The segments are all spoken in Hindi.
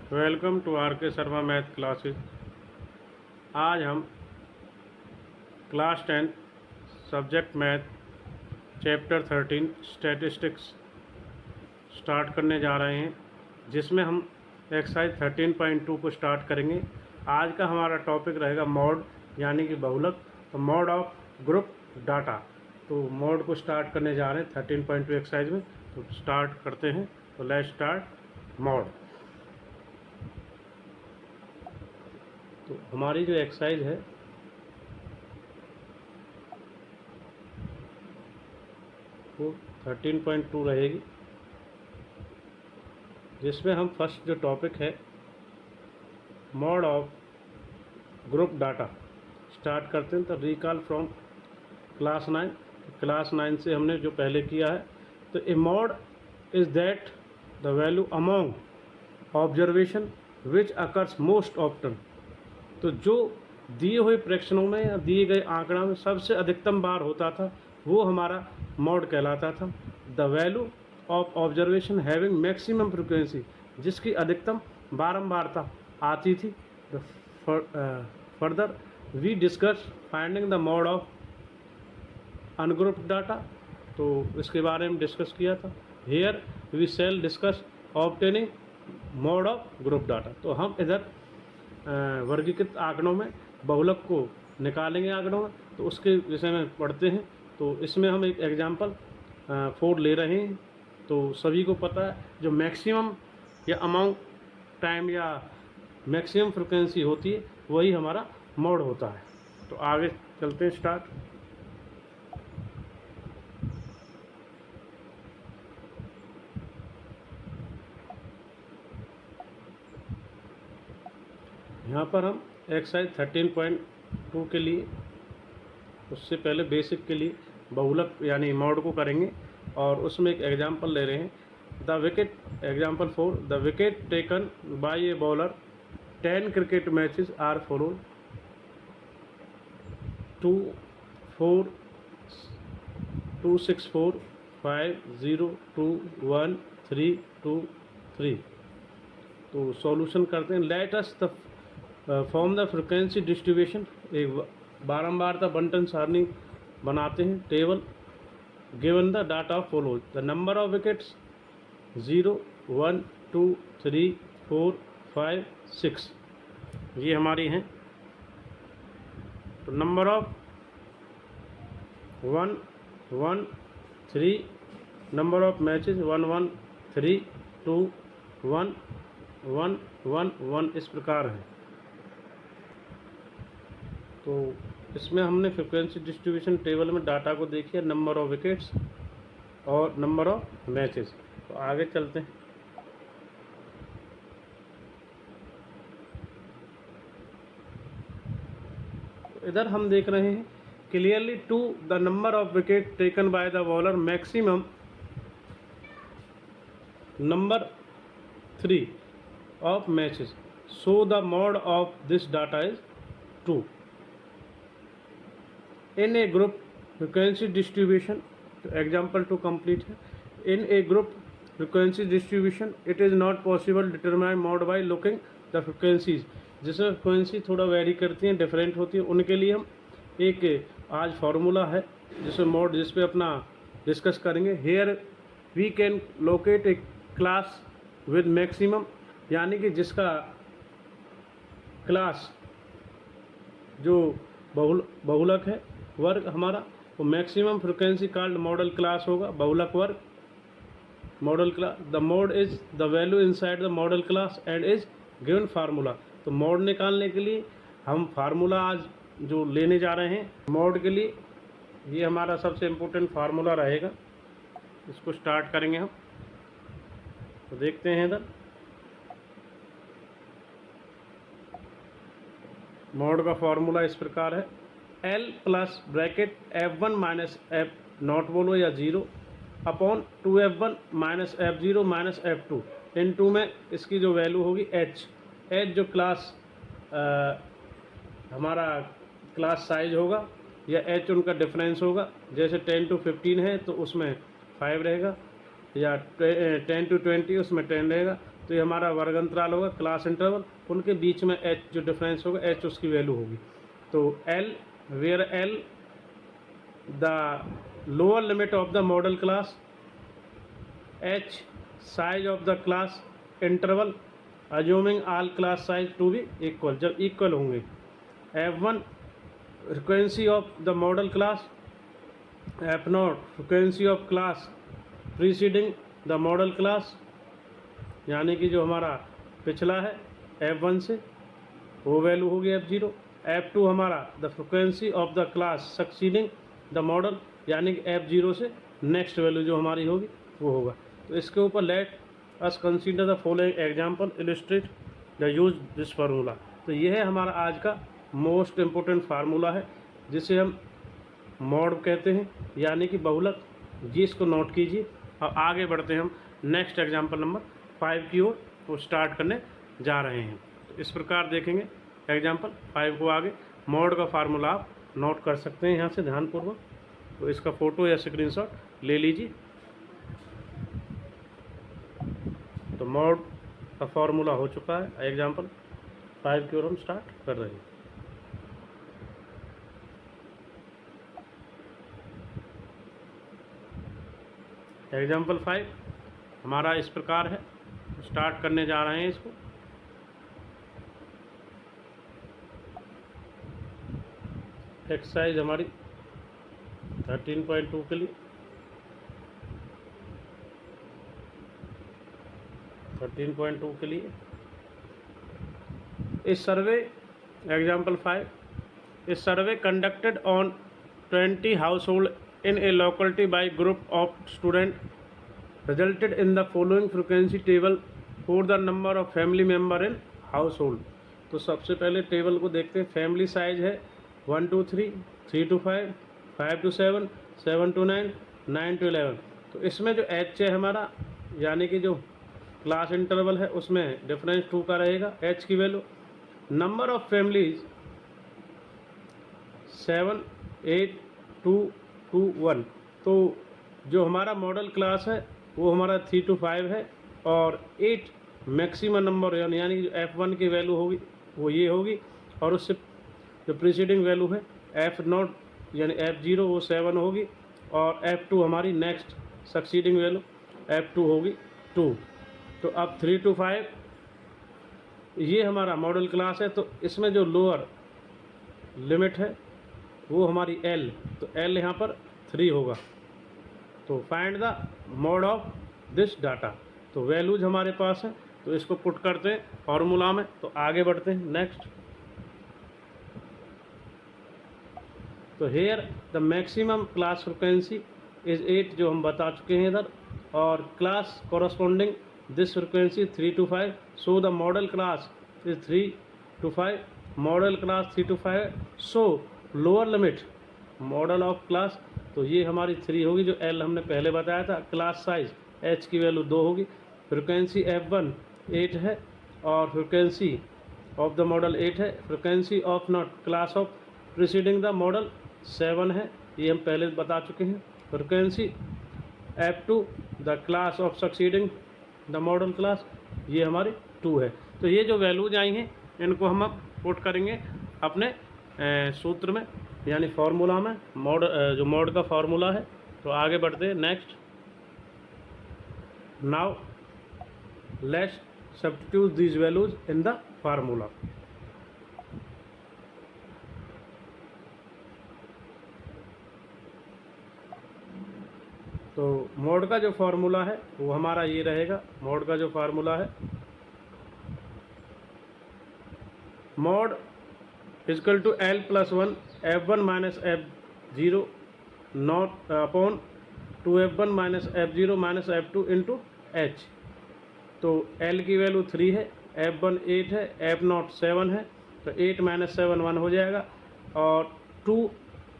वेलकम टू आर के शर्मा मैथ क्लासेस। आज हम class 10 subject math chapter 13 statistics start करने जा रहे हैं, जिसमें हम एक्सरसाइज 13.2 को स्टार्ट करेंगे। आज का हमारा टॉपिक रहेगा मॉड यानी कि बहुलक, तो मॉड ऑफ ग्रुप डाटा। तो मॉड को स्टार्ट करने जा रहे हैं 13.2 एक्सरसाइज में। तो स्टार्ट करते हैं। तो लेट्स स्टार्ट मॉड। तो हमारी जो एक्सरसाइज है वो 13.2 रहेगी, जिसमें हम फर्स्ट जो टॉपिक है mod of group data start करते हैं। तो रिकॉल फ्रॉम क्लास 9। क्लास 9 से हमने जो पहले किया है, तो a mode is that the value among observation which occurs most often. तो जो दिए हुए प्रेक्षणों में या दिए गए आंकड़ा में सबसे अधिकतम बार होता था वो हमारा मॉड कहलाता था। The value of observation having maximum frequency, जिसकी अधिकतम बारंबारता आती थी। The further we discuss finding the mode of ungrouped data. तो इसके बारे में डिस्कस किया था। Here we shall discuss obtaining mode of group data. तो हम इधर वर्गीकृत आंकड़ों में बहुलक को निकालेंगे आंकड़ों में, तो उसके विषय में पढ़ते हैं। तो इसमें हम एक एग्जाम्पल 4 ले रहे हैं। तो सभी को पता है जो मैक्सिमम या अमाउंट टाइम या मैक्सिमम फ्रिक्वेंसी होती है वही हमारा मॉड होता है। तो आगे चलते हैं, स्टार्ट। यहाँ पर हम एक्सरसाइज 13.2 के लिए, उससे पहले बेसिक के लिए बहुलक यानी मॉड को करेंगे, और उसमें एक एग्जांपल ले रहे हैं। The wicket, example 4, the wicket taken by a bowler 10 cricket matches are followed 2 4 2 6 4 5 0 2 1 3 2 3। तो सॉल्यूशन करते हैं। Let us the form the frequency distribution, एक बारंबारता बंटन सारणी बनाते हैं। Table given the data follow the number of wickets 0 1 2 3 4 5 6, ये हमारी हैं। तो number of 1 1 3, number of matches 1 1 3 2 1 1 1 1, इस प्रकार है। तो इसमें हमने फ्रिक्वेंसी डिस्ट्रीब्यूशन टेबल में डाटा को देखिए, नंबर ऑफ विकेट्स और नंबर ऑफ मैचेस। तो आगे चलते हैं। तो इधर हम देख रहे हैं clearly to the number of wicket taken by the bowler maximum number 3 of matches, so the mode of this data is 2। in a group frequency distribution, example to complete है, in a group frequency distribution it is not possible determine mode by looking the frequencies। जिसमें फ्रिक्वेंसी थोड़ा वेरी करती हैं, डिफरेंट होती है, उनके लिए हम एक आज फार्मूला है जिसमें मॉड, जिस पे अपना डिस्कस करेंगे। Here we can locate a class with maximum, यानी कि जिसका क्लास जो बहुलक है, वर्ग हमारा, वो maximum frequency called model class होगा, बहुलक वर्ग model class. The mode is the value inside the modal class and is given formula. तो मोड निकालने के लिए हम फार्मूला आज जो लेने जा रहे हैं मोड के लिए, ये हमारा सबसे इम्पोर्टेंट फार्मूला रहेगा। इसको स्टार्ट करेंगे हम। तो देखते हैं इधर मोड का फार्मूला इस प्रकार है। L plus bracket F1 minus F not बोलो या 0 upon 2F1 minus F0 minus F2 इन 2 में इसकी जो वैल्यू होगी H जो क्लास हमारा क्लास साइज होगा, या H उनका डिफरेंस होगा। जैसे 10 to 15 है तो उसमें 5 रहेगा, या 10 to 20 उसमें 10 रहेगा। तो ये हमारा वर्ग अंतराल होगा, क्लास इंटरवल, उनके बीच में एच जो डिफरेंस होगा, एच उसकी वैल्यू होगी। तो l, where l the lower limit of the modal class, h size of the class interval assuming all class size to be equal, जब इक्वल होंगे। F1 frequency of the modal class, F0 frequency of class preceding the modal class, यानी कि जो हमारा पिछला है F1 से वो वैल्यू होगी F0। F2 हमारा the frequency of the class succeeding the model, यानी कि F0 से नेक्स्ट वैल्यू जो हमारी होगी वो होगा। तो इसके ऊपर let us consider the following example illustrate the use this formula. तो यह है हमारा आज का मोस्ट इम्पोर्टेंट फार्मूला है, जिसे हम मॉड कहते हैं, यानी कि बहुलक। जी इसको नोट कीजिए और आगे बढ़ते हैं हम नेक्स्ट एग्जाम्पल नंबर 5 की ओर, वो स्टार्ट करने जा रहे हैं। तो इस प्रकार देखेंगे एग्जाम्पल 5 को आगे। मॉड का फार्मूला आप नोट कर सकते हैं यहाँ से ध्यानपूर्वक, तो इसका फ़ोटो या स्क्रीनशॉट ले लीजिए। तो मॉड का फार्मूला हो चुका है, एग्जाम्पल 5 की ओर हम स्टार्ट कर रहे हैं। एग्जाम्पल 5 हमारा इस प्रकार है, स्टार्ट करने जा रहे हैं इसको। एक्सरसाइज हमारी 13.2 के लिए 13.2 के लिए इस सर्वे एग्जाम्पल 5 इस सर्वे conducted on 20 house hold in A locality by group of student resulted in the following frequency table for the number of family member in house hold. तो सबसे पहले टेबल को देखते हैं। फैमिली साइज है 1 to 3, 3 to 5, 5 to 7, 7 to 9, 9 to 11। तो इसमें जो एच है हमारा, यानी कि जो क्लास इंटरवल है उसमें डिफरेंस 2 का रहेगा, एच की वैल्यू। Number of families 7, 8, 2, 2, 1। तो जो हमारा मॉडल क्लास है वो हमारा 3 to 5 है, और 8 मैक्सिमम नंबर यानी जो F1 की वैल्यू होगी वो ये होगी, और उससे जो प्रीसीडिंग वैल्यू है F0 यानी F0 वो 7 होगी, और F2 हमारी नेक्स्ट सक्सीडिंग वैल्यू F2 होगी 2। तो अब 3 to 5 ये हमारा मॉडल क्लास है, तो इसमें जो लोअर लिमिट है वो हमारी L, तो L यहाँ पर 3 होगा। तो find the mode of this data. तो वैल्यूज हमारे पास है, तो इसको पुट करते हैं फॉर्मूला में। तो आगे बढ़ते हैं नेक्स्ट। तो here the maximum class frequency is 8 जो हम बता चुके हैं इधर, और class corresponding this frequency 3 to 5। So the modal class is 3 to 5, modal class 3 to 5। So lower limit modal of class, तो ये हमारी 3 होगी जो L हमने पहले बताया था। क्लास साइज H की वैल्यू 2 होगी। फ्रिक्वेंसी F1 8 है, और फ्रिक्वेंसी ऑफ द मॉडल 8 है। Frequency of not class of preceding the model 7 है, ये हम पहले बता चुके हैं। Frequency F2 the class of succeeding the modal class, ये हमारी 2 है। तो ये जो वैल्यूज आई हैं इनको हम अब पुट करेंगे अपने सूत्र में, यानी फार्मूला में। जो मॉड का फार्मूला है। तो आगे बढ़ते हैं next. Now let's substitute these values in the formula. तो मॉड का जो फार्मूला है वो हमारा ये रहेगा। मॉड का जो फार्मूला है, mode is equal to L + 1 F1 - F0 not upon 2F1 - F0 - F2 into H। तो L की वैल्यू 3 है, F1 8 है, F0 7 है, तो 8 - 7 1 हो जाएगा, और 2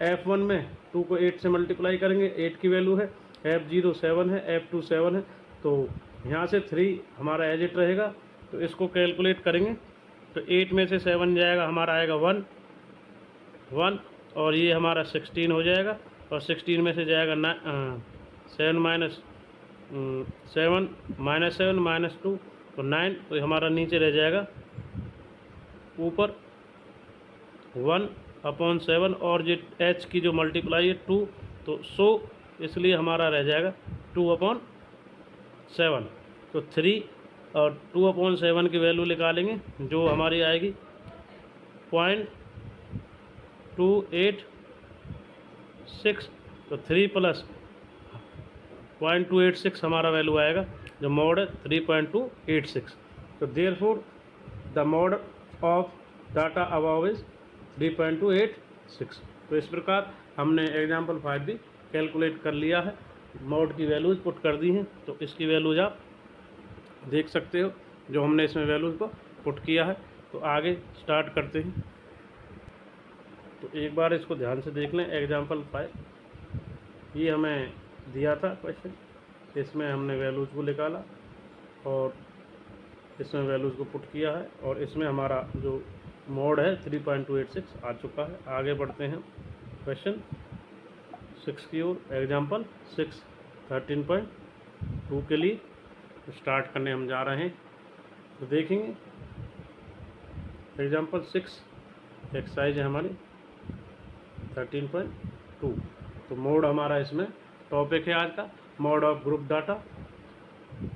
F1 में 2 को 8 से मल्टीप्लाई करेंगे, 8 की वैल्यू है। F0 7 है, F2 7 है, तो यहाँ से 3 हमारा एज इट रहेगा। तो इसको कैलकुलेट करेंगे, तो 8 में से 7 जाएगा, हमारा आएगा 1, और ये हमारा 16 हो जाएगा, और 16 में से जाएगा 7 - 7 - 2 तो 9, तो हमारा नीचे रह जाएगा ऊपर 1/7 और जो h की जो मल्टीप्लाई है 2, तो सो इसलिए हमारा रह जाएगा 2/7। तो 3 और 2/7 की वैल्यू निकालेंगे जो हमारी आएगी 0.286। तो 3 + 0.286 हमारा वैल्यू आएगा, जो मॉड है 3.286। तो therefore the mode of data above is 3.286। तो इस प्रकार हमने एग्जाम्पल 5 भी कैलकुलेट कर लिया है, मॉड की वैल्यूज़ पुट कर दी हैं। तो इसकी वैल्यूज़ आप देख सकते हो जो हमने इसमें वैल्यूज़ को पुट किया है। तो आगे स्टार्ट करते हैं। तो एक बार इसको ध्यान से देख लें। एग्जाम्पल 5 ये हमें दिया था क्वेश्चन, इसमें हमने वैल्यूज़ को निकाला और इसमें वैल्यूज़ को पुट किया है और इसमें हमारा जो मोड है 3.286 आ चुका है। आगे बढ़ते हैं क्वेश्चन 6 की ओर। एग्जाम्पल 6 13.2 के लिए स्टार्ट करने हम जा रहे हैं। तो देखेंगे एग्जाम्पल 6 एक्सरसाइज है हमारी 13.2। तो मोड हमारा इसमें टॉपिक है आज का, mode of group data.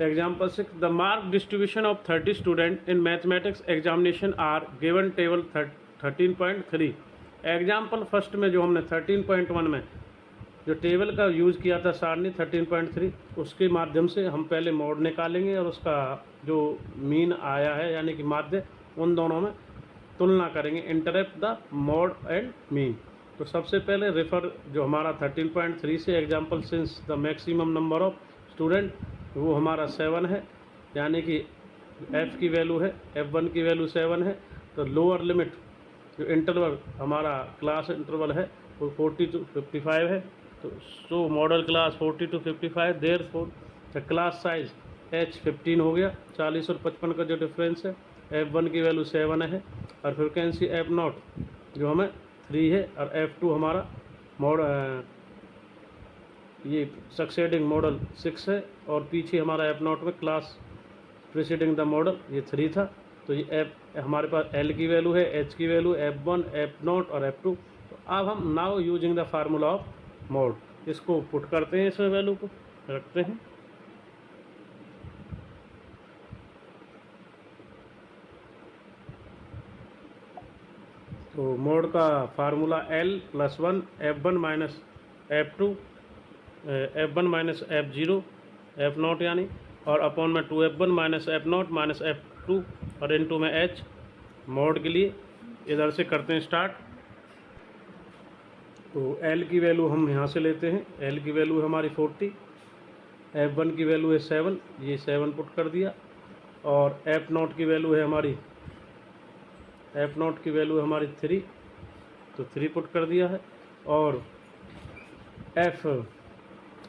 Example 6 the mark distribution of 30 student in mathematics examination are given table 13.3। Example first में जो हमने 13.1 में जो टेबल का यूज़ किया था सारणी 13.3, उसके माध्यम से हम पहले मोड निकालेंगे और उसका जो मीन आया है यानी कि माध्य, उन दोनों में तुलना करेंगे, interrupt the mode and mean. तो सबसे पहले रेफर जो हमारा 13.3 से example since the maximum number of student वो हमारा 7 है, यानी कि f की वैल्यू है, f1 की वैल्यू 7 है। तो लोअर लिमिट जो इंटरवल हमारा क्लास इंटरवल है वो 40 to 55 है। तो so modal class 40 to 55, therefore the class size h 15 हो गया। 40 और 55 का जो डिफरेंस है, f1 की वैल्यू 7 है और फ्रिक्वेंसी f0 जो हमें 3 है और f2 हमारा ये सक्सेडिंग मॉडल 6 है और पीछे हमारा f0 में क्लास प्रीसीडिंग द मॉडल ये 3 था। तो ये f हमारे पास l की वैल्यू है, h की वैल्यू f1 f0 और f2। तो अब हम now using the formula of mode इसको पुट करते हैं, इसमें वैल्यू को रखते हैं। तो मोड का formula l + 1 f1 - f2 f1 - f0 f0 यानी, और अपॉन में 2f1 - f0 - f2 और इनटू में h। मोड के लिए इधर से करते हैं स्टार्ट। तो l की वैल्यू हम यहाँ से लेते हैं, l की वैल्यू हमारी 40, f1 की वैल्यू है 7, ये 7 पुट कर दिया, और f0 की वैल्यू है हमारी 3, तो 3 पुट कर दिया है, और f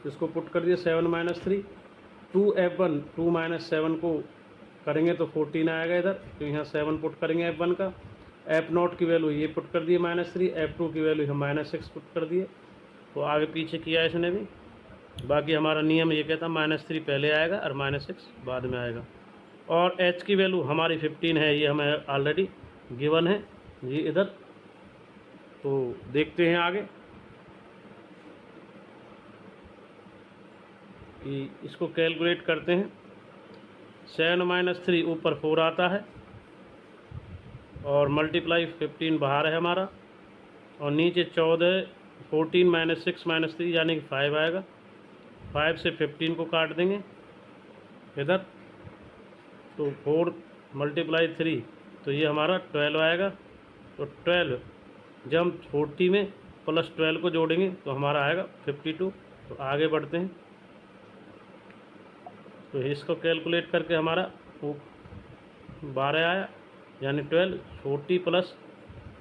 इसको पुट कर दिया 7 - 3, 2f1 2 - 7 को करेंगे तो 14 आएगा इधर, तो यहाँ 7 पुट करेंगे f1 का। f0 की वैल्यू ये पुट कर दिए -3, f2 की वैल्यू हम -6 पुट कर दिए। तो आगे पीछे किया इसने भी, बाकी हमारा नियम ये कहता -3 पहले आएगा और -6 बाद में आएगा। और h की वैल्यू हमारी 15 है, ये हमें ऑलरेडी गिवन है ये इधर। तो देखते हैं आगे कि इसको कैलकुलेट करते हैं। 7 - 3 ऊपर 4 आता है और मल्टीप्लाई 15 बाहर है हमारा, और नीचे 14 14 - 6 - 3 यानी कि 5 आएगा। 5 से 15 को काट देंगे इधर, तो 4 × 3 तो ये हमारा 12 आएगा। तो 12 जब हम 40 में +12 को जोड़ेंगे तो हमारा आएगा 52। तो आगे बढ़ते हैं। तो इसको कैलकुलेट करके हमारा 12 आया, यानी 12 40 +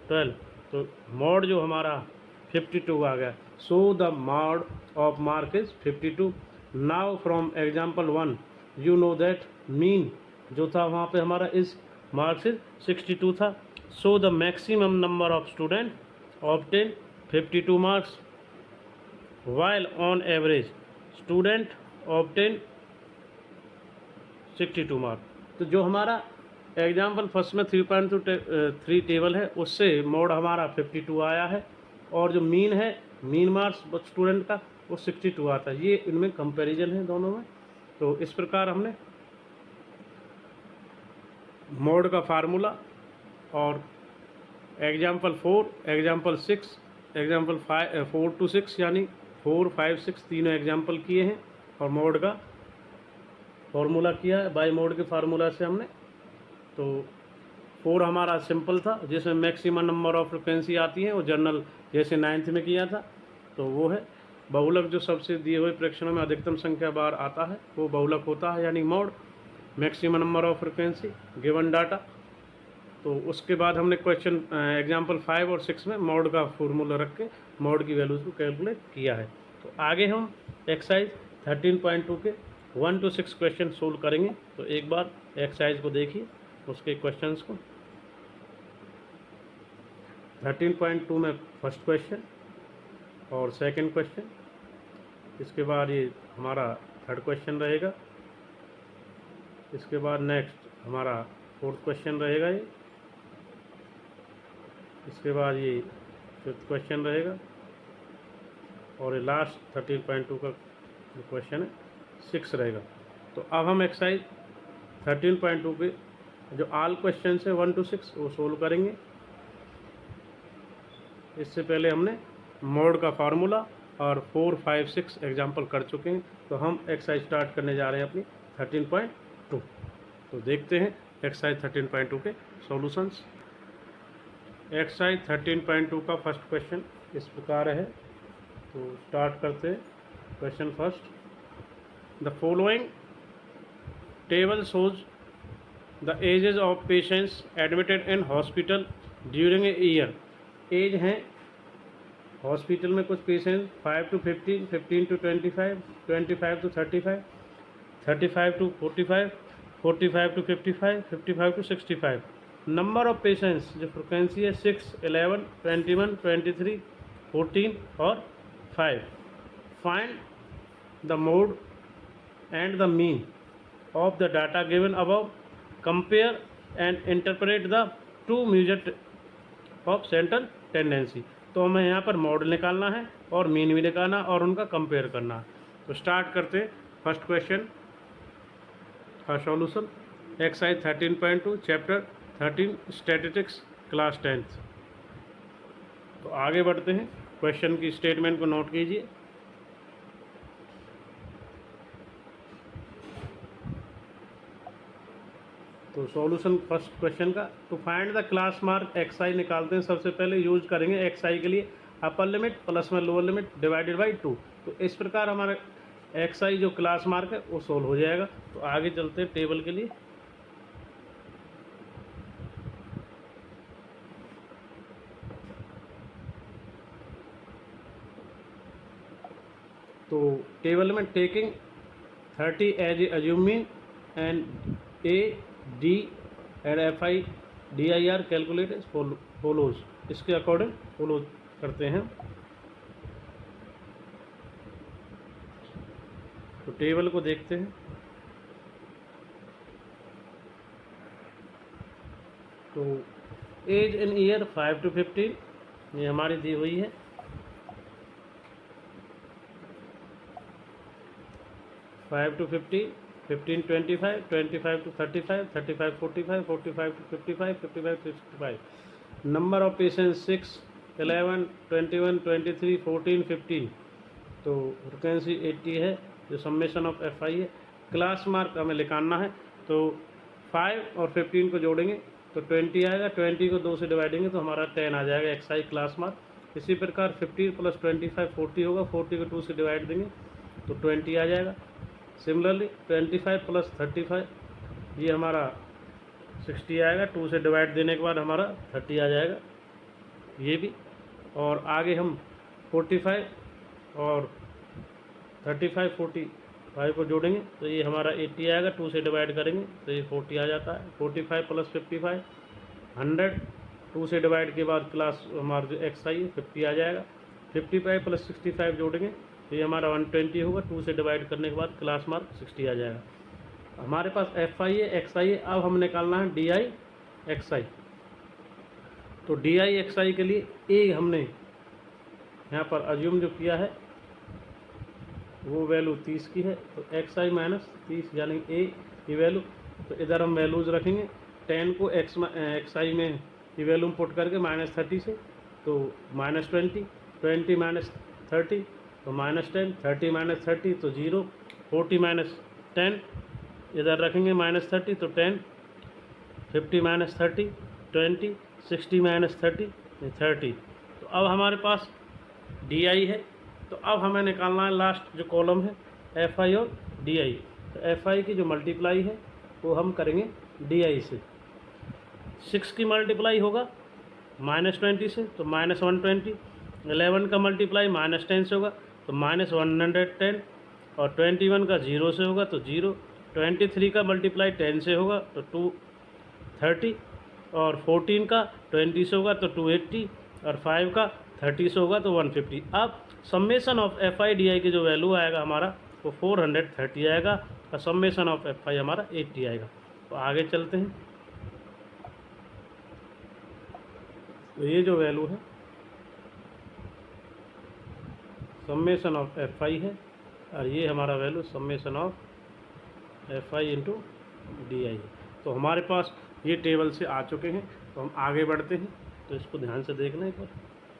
12, तो मॉड जो हमारा 52 आ गया। सो the mode of mark is 52। Now from example 1 you know that mean जो था वहाँ पे हमारा इस मार्क्स इज 62 था। So the maximum number of student obtain 52 marks, while on average student obtain 62 mark. तो जो हमारा एग्जाम्पल फर्स्ट में 3.3 टेबल है उससे मोड हमारा 52 आया है, और जो मीन है, मीन मार्क्स स्टूडेंट का वो 62 आता है। ये इनमें कंपैरिजन है दोनों में। तो इस प्रकार हमने मोड का फार्मूला और एग्जाम्पल 4, एग्जाम्पल 6, एग्जाम्पल 4 to 6 यानी 4, 5, 6 तीनों एग्जाम्पल किए हैं, और मोड का फार्मूला किया है बाई मोड के फार्मूला से हमने। तो 4 हमारा सिंपल था जिसमें मैक्सिमम नंबर ऑफ फ्रिक्वेंसी आती है, वो जनरल जैसे 9th में किया था। तो वो है बहुलक, जो सबसे दिए हुए प्रेक्षणों में अधिकतम संख्या बार आता है वो बहुलक होता है, यानी mode, maximum number of frequency, given data. तो उसके बाद हमने क्वेश्चन एग्जाम्पल 5 और 6 में मोड का फॉर्मूला रख के मोड की वैल्यूज़ को कैलकुलेट किया है। तो आगे हम एक्सरसाइज 13.2 के 1 to 6 क्वेश्चन सोल्व करेंगे। तो एक बार एक्सरसाइज को देखिए, उसके क्वेश्चंस को। 13.2 में फर्स्ट क्वेश्चन और सेकंड क्वेश्चन, इसके बाद ये हमारा थर्ड क्वेश्चन रहेगा, इसके बाद नेक्स्ट हमारा फोर्थ क्वेश्चन रहेगा ये, इसके बाद ये फिफ्थ क्वेश्चन रहेगा, और ये लास्ट 13.2 का जो क्वेश्चन है 6 रहेगा। तो अब हम एक्सरसाइज 13.2 के जो ऑल क्वेश्चन है 1 to 6 वो सोल्व करेंगे। इससे पहले हमने मोड का फार्मूला और 4, 5, 6 एग्जाम्पल कर चुके हैं। तो हम एक्सरसाइज स्टार्ट करने जा रहे हैं अपनी 13.2। तो देखते हैं एक्सरसाइज 13.2 के सॉल्यूशंस। एक्सरसाइज 13.2 का फर्स्ट क्वेश्चन इस प्रकार है। तो स्टार्ट करते हैं। Question first, the following table shows the ages of patients admitted in hospital during a year. Age हैं हॉस्पिटल में कुछ patient 5 to 15, 15 to 25, 25 to 35, 35 to 45, 45 to 55, 55 to 65। Number of patients जो फ्रिक्वेंसी है 6, 11, 21, 23, 14 और 5। Find the mode and the mean of the data given above, compare and interpret the to measure of central tendency. तो हमें यहाँ पर मोड निकालना है और मीन भी निकालना और उनका कंपेयर करना है। तो स्टार्ट करते हैं फर्स्ट क्वेश्चन का solution. Exercise 13.2 chapter 13 statistics class 10th। तो आगे बढ़ते हैं, क्वेश्चन की स्टेटमेंट को नोट कीजिए। तो सॉल्यूशन फर्स्ट क्वेश्चन का, to find the class mark x i निकालते हैं। सबसे पहले यूज करेंगे एक्स आई के लिए अपर लिमिट प्लस में लोअर लिमिट डिवाइडेड बाई 2। तो इस प्रकार हमारा एक्स आई जो क्लास मार्क है वो सोल्व हो जाएगा। तो आगे चलते हैं टेबल के लिए। तो टेबल में taking 30 as a assuming and A D and F I D I are calculate follows, इसके अकॉर्डिंग फॉलो करते हैं। तो टेबल को देखते हैं। तो एज इन ईयर 5 to 15 ये हमारी दी हुई है। 5 to 15, 15 25, 25 to 35, 35 45, 45 to 55, 55 to 65। Number of patient 6, 11, 21, 23, 14, 15। तो फ्रिक्वेंसी 80 है जो समेशन ऑफ एफ आई है। क्लास मार्क हमें निकालना है। तो 5 और 15 को जोड़ेंगे तो 20 आएगा, 20 को 2 से डिवाइडेंगे तो हमारा 10 आ जाएगा एक्स आई क्लास मार्क। इसी प्रकार 15 प्लस 25 40 होगा, 40 को 2 से डिवाइड देंगे तो 20 आ जाएगा। सिमिलरली 25 प्लस 35 ये हमारा 60 आएगा, 2 से डिवाइड देने के बाद हमारा 30 आ जाएगा ये भी। और आगे हम 45 और 35 45 को जोड़ेंगे तो ये हमारा 80 आएगा, 2 से डिवाइड करेंगे तो ये 40 आ जाता है। 45 प्लस 55 100, 2 से डिवाइड के बाद क्लास हमारा जो एक्स आई है 50 आ जाएगा। 55 प्लस 65 जोड़ेंगे तो ये हमारा 120 होगा, 2 से डिवाइड करने के बाद क्लास मार्क 60 आ जाएगा। हमारे पास एफ आई है, एक्स आई है, अब हम निकालना है डी आई एक्स आई। तो डी आई एक्स आई के लिए ए हमने यहाँ पर अज्यूम जो किया है वो वैल्यू 30 की है, तो एक्स आई माइनस 30 यानी ए की वैल्यू। तो इधर हम वैल्यूज रखेंगे, 10 को एक्स आई में की वैल्यू पुट करके -30 से, तो -20, 20 माइनस 30 तो -10, 30 माइनस 30 तो 0, 40 माइनस 10 इधर रखेंगे -30 तो 10, 50 माइनस 30 20, 60 माइनस 30 30। तो अब हमारे पास डी आई है। तो अब हमें निकालना है लास्ट जो कॉलम है एफ आई और डी आई। तो एफ आई की जो मल्टीप्लाई है वो हम करेंगे डी आई से। 6 की मल्टीप्लाई होगा -20 से तो -120, 11 का मल्टीप्लाई -10 से होगा तो -110, और 21 का 0 से होगा तो 0, 23 का मल्टीप्लाई 10 से होगा तो 230, और 14 का 20 से होगा तो 280, और 5 का 30 से होगा तो 150। अब summation of f I D I की जो वैल्यू आएगा हमारा वो 430 आएगा, और समेसन ऑफ एफ आई हमारा 80 आएगा। तो आगे चलते हैं। तो ये जो वैल्यू है समेसन ऑफ एफ आई है, और ये हमारा value summation of f i into D I है। तो हमारे पास ये टेबल से आ चुके हैं। तो हम आगे बढ़ते हैं। तो इसको ध्यान से देखना, एक बार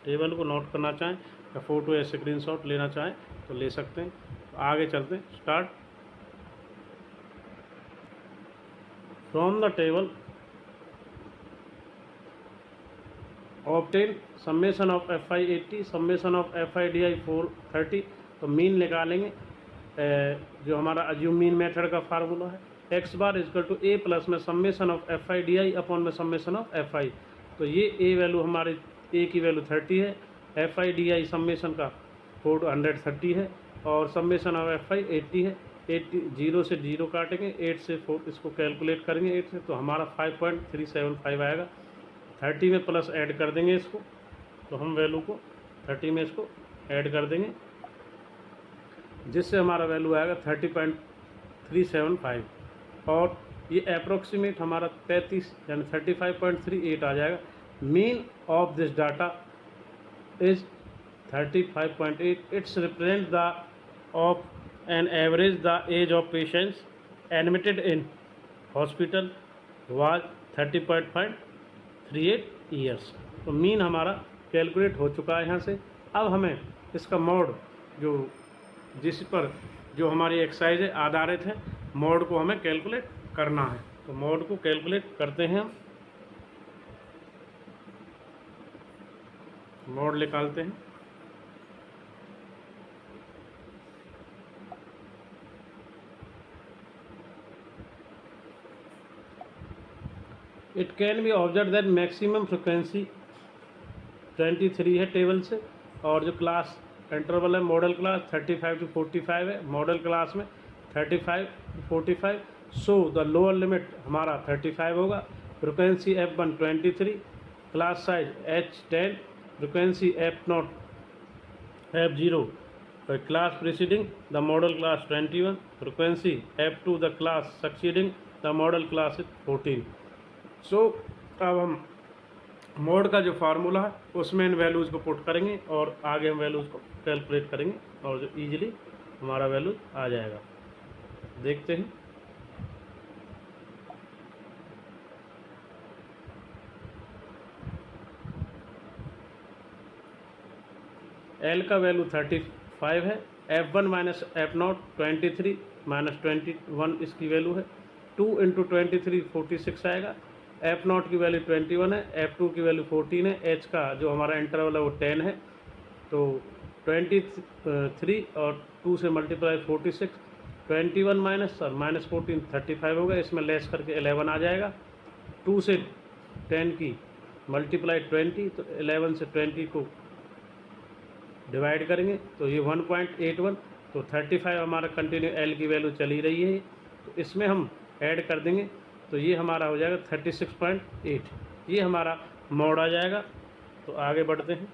टेबल को नोट करना चाहें या फ़ोटो या स्क्रीनशॉट लेना चाहें तो ले सकते हैं। तो आगे चलते हैं। Start from the table obtain summation of f i 80, summation of f I D i 430। तो मीन निकालेंगे, जो हमारा अज्यूम मीन मेथड का फार्मूला है, x bar equal to a plus में summation of f I D i upon में समेसन ऑफ एफ आई। तो ये ए वैल्यू हमारे ए की वैल्यू 30 है, F I D I summation का 430 है, और समेसन ऑफ एफ आई 80 है। 80 0 से 0 काटेंगे, 8 से 4 इसको कैलकुलेट करेंगे 8 से, तो हमारा 5.375 आएगा। 30 में प्लस ऐड कर देंगे इसको, तो हम वैल्यू को 30 में इसको ऐड कर देंगे, जिससे हमारा वैल्यू आएगा 30.375, और ये अप्रोक्सीमेट हमारा 33 यानी 35.38 आ जाएगा। Mean of this data is 35.8। It's represent the of an average the age of patients admitted in hospital was 30.38 years. तो मीन हमारा कैलकुलेट हो चुका है यहाँ से। अब हमें इसका मोड जो जिस पर जो हमारी एक्सरसाइज है आधारित है, मोड को हमें कैलकुलेट करना है। तो मोड को कैलकुलेट करते हैं हम, मोड निकालते हैं। It can be observe that maximum frequency 23 है टेबल से, और जो क्लास इंटरवल है मॉडल क्लास 35 to 45 है। मॉडल क्लास में 35 to 45, so the lower limit हमारा 35 होगा। Frequency F1 23, class size H10, frequency F0 F0 class preceding the modal class 21, frequency F2 the class succeeding the modal class 14। सो अब हम मोड का जो फार्मूला है उसमें इन वैल्यूज़ को पुट करेंगे, और आगे हम वैल्यूज़ को कैलकुलेट करेंगे, और जो इजीली हमारा वैल्यू आ जाएगा। देखते हैं। एल का वैल्यू 35 है, F1 माइनस F0 23 माइनस 21 इसकी वैल्यू है। 2 इंटू 23 46 आएगा। F0 की वैल्यू 21 है, F2 की वैल्यू 14 है, H का जो हमारा इंटरवल है वो 10 है। तो 23 और 2 से मल्टीप्लाई 46, 21 माइनस और -14 35 होगा, इसमें लेस करके 11 आ जाएगा। 2 से 10 की मल्टीप्लाई 20, तो 11 से 20 को डिवाइड करेंगे तो ये 1.81। तो 35 हमारा कंटिन्यू एल की वैल्यू चली रही है, तो इसमें हम ऐड कर देंगे तो ये हमारा हो जाएगा 36.8। ये हमारा मोड आ जाएगा। तो आगे बढ़ते हैं।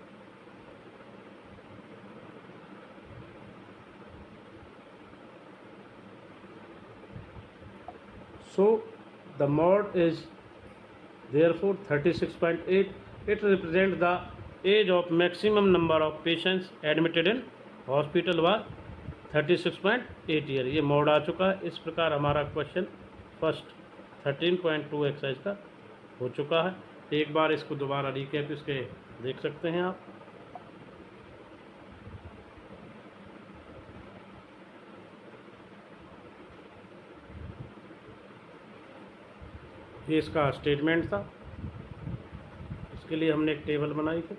So the mode is therefore 36.8. It represents the age of maximum number of patients admitted in hospital was 36.8 year. ये मोड आ चुका है। इस प्रकार हमारा क्वेश्चन फर्स्ट 13.2 एक्सरसाइज का हो चुका है। एक बार इसको दोबारा रिकैप इसके देख सकते हैं आप। ये इसका स्टेटमेंट था। इसके लिए हमने एक टेबल बनाई थी।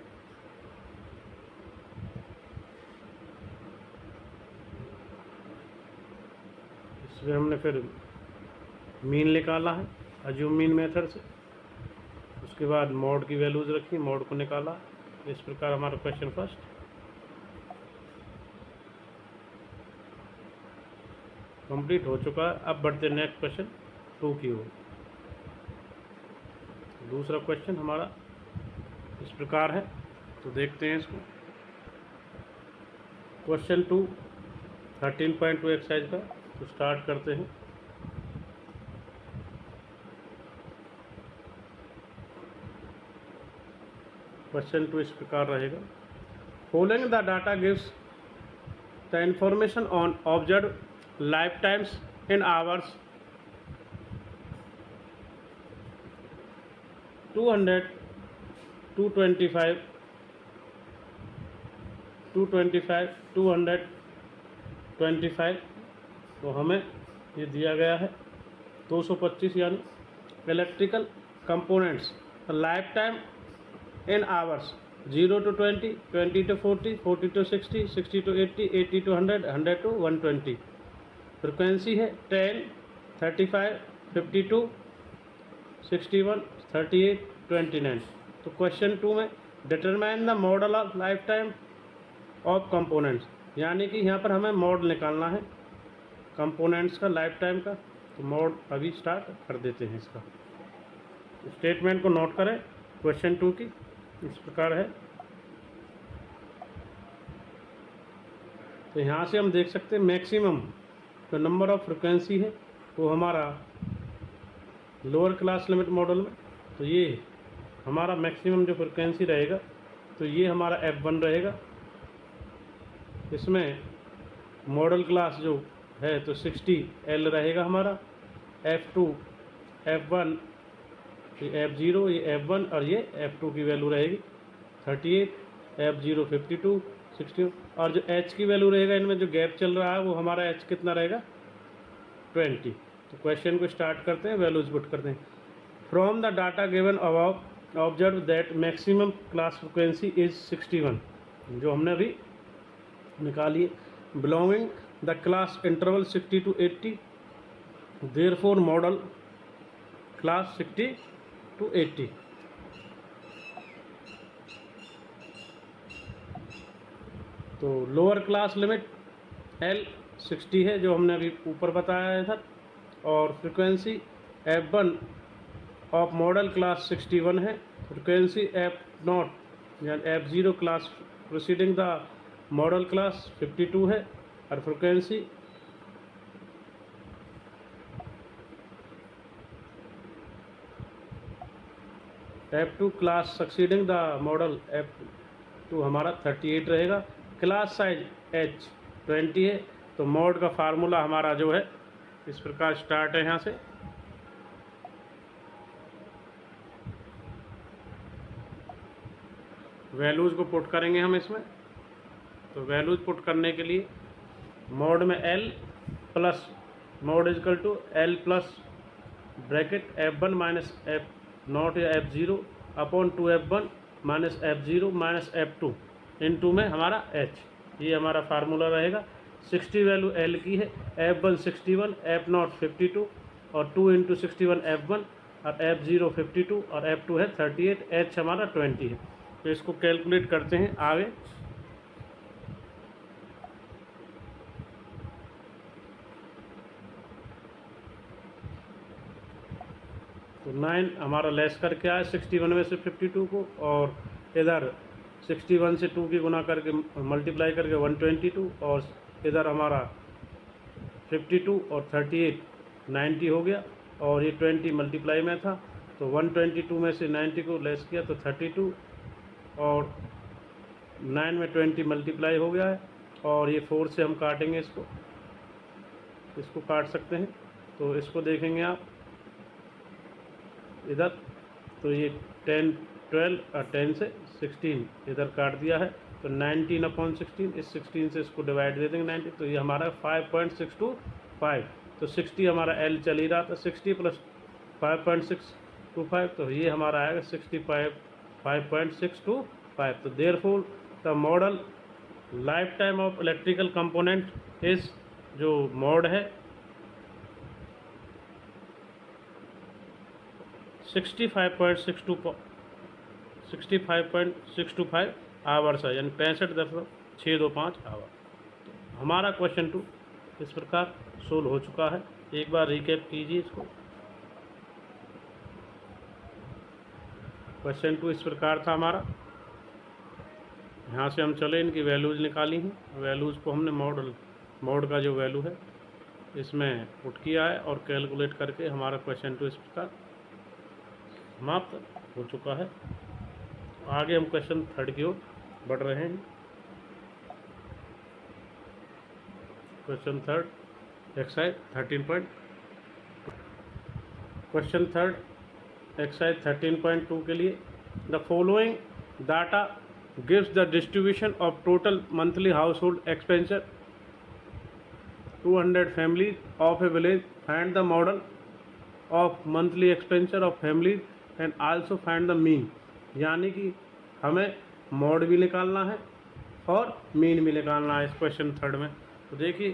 इसमें हमने फिर मीन निकाला है अज्यूम मीन मेथड से। उसके बाद मोड की वैल्यूज़ रखी, मोड को निकाला। इस प्रकार हमारा क्वेश्चन फर्स्ट कंप्लीट हो चुका है। अब बढ़ते नेक्स्ट क्वेश्चन 2 की ओर। दूसरा क्वेश्चन हमारा इस प्रकार है, तो देखते हैं इसको। क्वेश्चन 2 13.2 एक्सरसाइज का, तो स्टार्ट करते हैं। क्वेश्चन 2 इस प्रकार रहेगा। Following the data gives the information on observe life times in hours 200, 225, 225, 225। तो हमें ये दिया गया है 225, यानी electrical components life time in hours 0 to 20, 20 to 40, 40 to 60, 60 to 80, 80 to 100, 100 to 120। Frequency है 10, 35, 52, 61, 38, 29। तो क्वेश्चन 2 में determine the model of life time of components, यानी कि यहाँ पर हमें मॉडल निकालना है कंपोनेंट्स का लाइफ टाइम का। तो मॉड अभी स्टार्ट कर देते हैं इसका। स्टेटमेंट को नोट करें क्वेश्चन 2 की, इस प्रकार है। तो यहाँ से हम देख सकते हैं मैक्सिमम जो नंबर ऑफ फ्रिक्वेंसी है वो हमारा लोअर क्लास लिमिट मॉडल में, तो ये हमारा मैक्सिमम जो फ्रिक्वेंसी रहेगा तो ये हमारा F1 रहेगा। इसमें मॉडल क्लास जो है तो 60L रहेगा हमारा। F2, F1, ये F0, ये F1 और ये F2 की वैल्यू रहेगी 38, F0 52, 60। और जो H की वैल्यू रहेगा, इनमें जो गैप चल रहा है वो हमारा H कितना रहेगा 20। तो क्वेश्चन को स्टार्ट करते हैं, वैल्यूज पुट करते हैं। From the data given above observe that maximum class frequency is 61, जो हमने अभी निकाली है। Belonging the class interval 60 to 80, therefore modal class 60 to 80। तो लोअर क्लास लिमिट L 60 है, जो हमने अभी ऊपर बताया था। और frequency F1 of modal class 61 है। फ्रिक्वेंसी F0 यानी F0 class proceeding the modal class 52 है। और frequency F2 class succeeding the model F2 हमारा 38 रहेगा। क्लास साइज H 20 है। तो मॉड का फार्मूला हमारा जो है इस प्रकार स्टार्ट है। यहाँ से वैल्यूज़ को पुट करेंगे हम इसमें। तो वैल्यूज़ पुट करने के लिए मोड में L plus mode is equal to L plus bracket F1 minus F0 या F0 upon 2F1 minus F0 minus F2 into में हमारा H, ये हमारा फार्मूला रहेगा। 60 वैल्यू L की है, F1 61, F0 52 और 2 इंटू 61 F1 और F0 52 और F2 है 38, H हमारा 20 है। तो इसको कैलकुलेट करते हैं आगे। तो 9 हमारा लेस करके आया 61 में से 52 को, और इधर 61 से 2 की गुना करके मल्टीप्लाई करके 122, और इधर हमारा 52 और 38 90 हो गया। और ये 20 मल्टीप्लाई में था, तो 122 में से 90 को लेस किया तो 32, और 9 में 20 मल्टीप्लाई हो गया है, और ये 4 से हम काटेंगे, इसको काट सकते हैं। तो इसको देखेंगे आप इधर, तो ये 10 12 और 10 से 16 इधर काट दिया है, तो 19/16, इस 16 से इसको डिवाइड दे देंगे 90, तो ये हमारा 5.625, तो 60 हमारा L चल ही रहा था, 60 + 5.625, तो ये हमारा आएगा 5.625। तो therefore the model life time of electrical component इस जो मोड है 65.625 आवर्स है, यानी 65.625 आवर। हमारा क्वेश्चन 2 इस प्रकार सोल्व हो चुका है। एक बार रिकैप कीजिए इसको। क्वेश्चन 2 इस प्रकार था हमारा। यहाँ से हम चले, इनकी वैल्यूज़ निकाली हैं। वैल्यूज़ को हमने मोड का जो वैल्यू है इसमें पुट किया है और कैलकुलेट करके हमारा क्वेश्चन 2 इस प्रकार समाप्त हो चुका है। आगे हम क्वेश्चन 3 की ओर बढ़ रहे हैं। Question 3 exercise 13.2। क्वेश्चन 3 एक्सरसाइज 13.2 के लिए the following data gives the distribution of total monthly house hold expenditure 200 families of A village. Find the model of monthly expenditure of families and also find the mean. यानी कि हमें मॉड भी निकालना है और मीन भी निकालना है इस क्वेश्चन 3 में। तो देखिए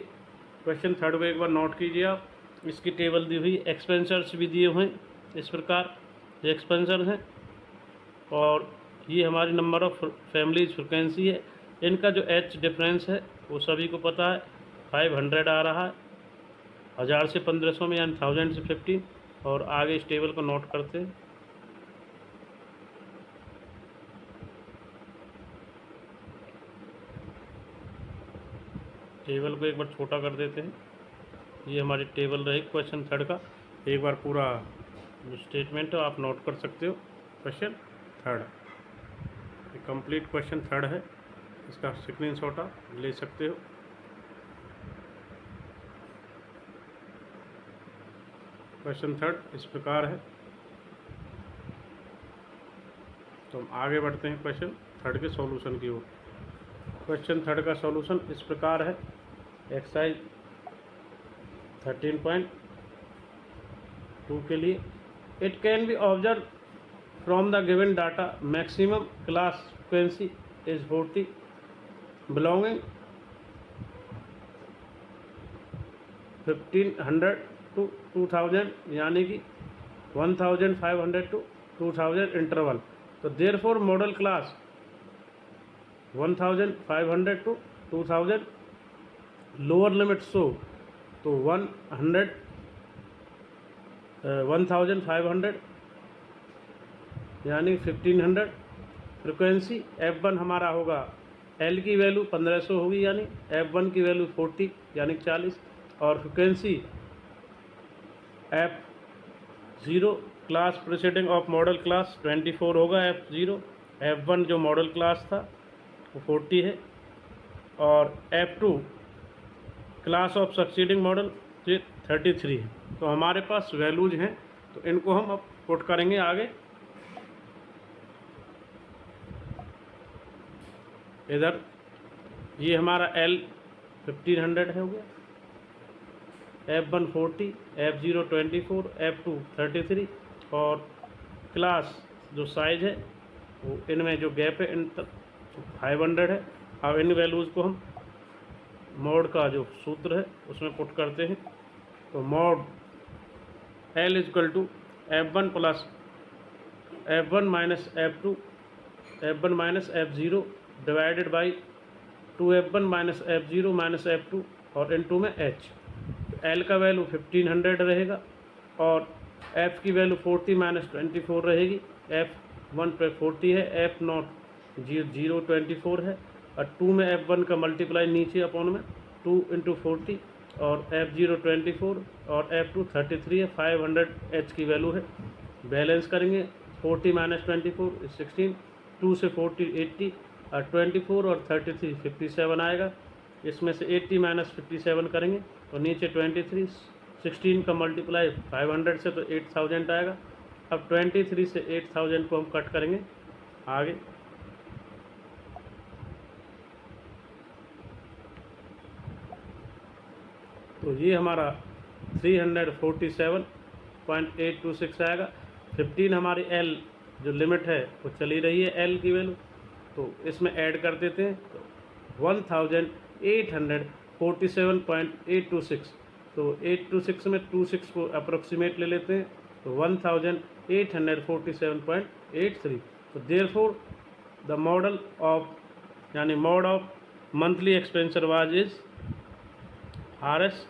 क्वेश्चन 3 को एक बार नोट कीजिए आप। इसकी टेबल दी हुई, एक्सपेंसर्स भी दिए हुए हैं इस प्रकार, ये एक्सपेंसर हैं, और ये हमारी नंबर ऑफ फैमिलीज फ्रिक्वेंसी है। इनका जो एच डिफरेंस है वो सभी को पता है, 500 आ रहा है 1000 से 1500 में, यानी 1000 से 15। और आगे इस टेबल को नोट करते हैं। टेबल को एक बार छोटा कर देते हैं। ये हमारी टेबल रही क्वेश्चन 3 का। एक बार पूरा जो स्टेटमेंट है आप नोट कर सकते हो। क्वेश्चन 3 ये कंप्लीट क्वेश्चन 3 है, इसका स्क्रीनशॉट आप ले सकते हो। क्वेश्चन 3 इस प्रकार है। तो हम आगे बढ़ते हैं क्वेश्चन 3 के सॉल्यूशन की ओर। क्वेश्चन 3 का सॉल्यूशन इस प्रकार है। एक्सरसाइज 13.2 के लिए it can be observe from the given data maximum class frequency is 40 belonging 1500 to 2000, यानी कि 1500 to 2000 इंटरवल। तो therefore modal class 1500 to 2000 lower limit show, तो 1500 यानी 1500। फ्रिक्वेंसी F1 हमारा होगा, L की वैल्यू 1500 होगी, यानी F1 की वैल्यू 40 यानी 40, और frequency F0 class preceding of modal class 24 होगा F0। F1 जो मॉडल क्लास था वो 40 है, और F2 class of succeeding model ये 33 है। तो हमारे पास वैल्यूज हैं, तो इनको हम अब पुट करेंगे आगे। इधर ये हमारा L 1500 है हो गया, F1 40, F0 24, F2 33, और क्लास जो साइज है वो इनमें जो गैप है इन 500 है। अब इन वैल्यूज़ को हम मॉड का जो सूत्र है उसमें पुट करते हैं। तो mod L = F1 + F1 - F2 F1 - F0 divided by 2F1 - F0 - F2 और इनटू में H। तो L का वैल्यू 1500 रहेगा, और F की वैल्यू 40 - 24 रहेगी। F1 पे 40 है, F0 0 24 है, और 2 में F1 का मल्टीप्लाई नीचे अपॉन में 2 × 40, और F0 24 और F2 33 है, 500 H की वैल्यू है। बैलेंस करेंगे 40 - 24 is 16, 2 से 40 80 और 24 और 33 57 आएगा। इसमें से 80 - 57 करेंगे तो नीचे 23, 16 का मल्टीप्लाई 500 से तो 8000 आएगा। अब 23 से 8000 को हम कट करेंगे आगे, तो ये हमारा 347.826 आएगा। 15 हमारी एल जो लिमिट है वो चली रही है, एल की वैल्यू, तो इसमें ऐड कर देते हैं तो 1847.826, तो 826 में 26 को अप्रोक्सीमेट ले लेते हैं तो 1847.83। तो देयरफॉर द मॉडल ऑफ यानी mode of monthly expenditure was is RS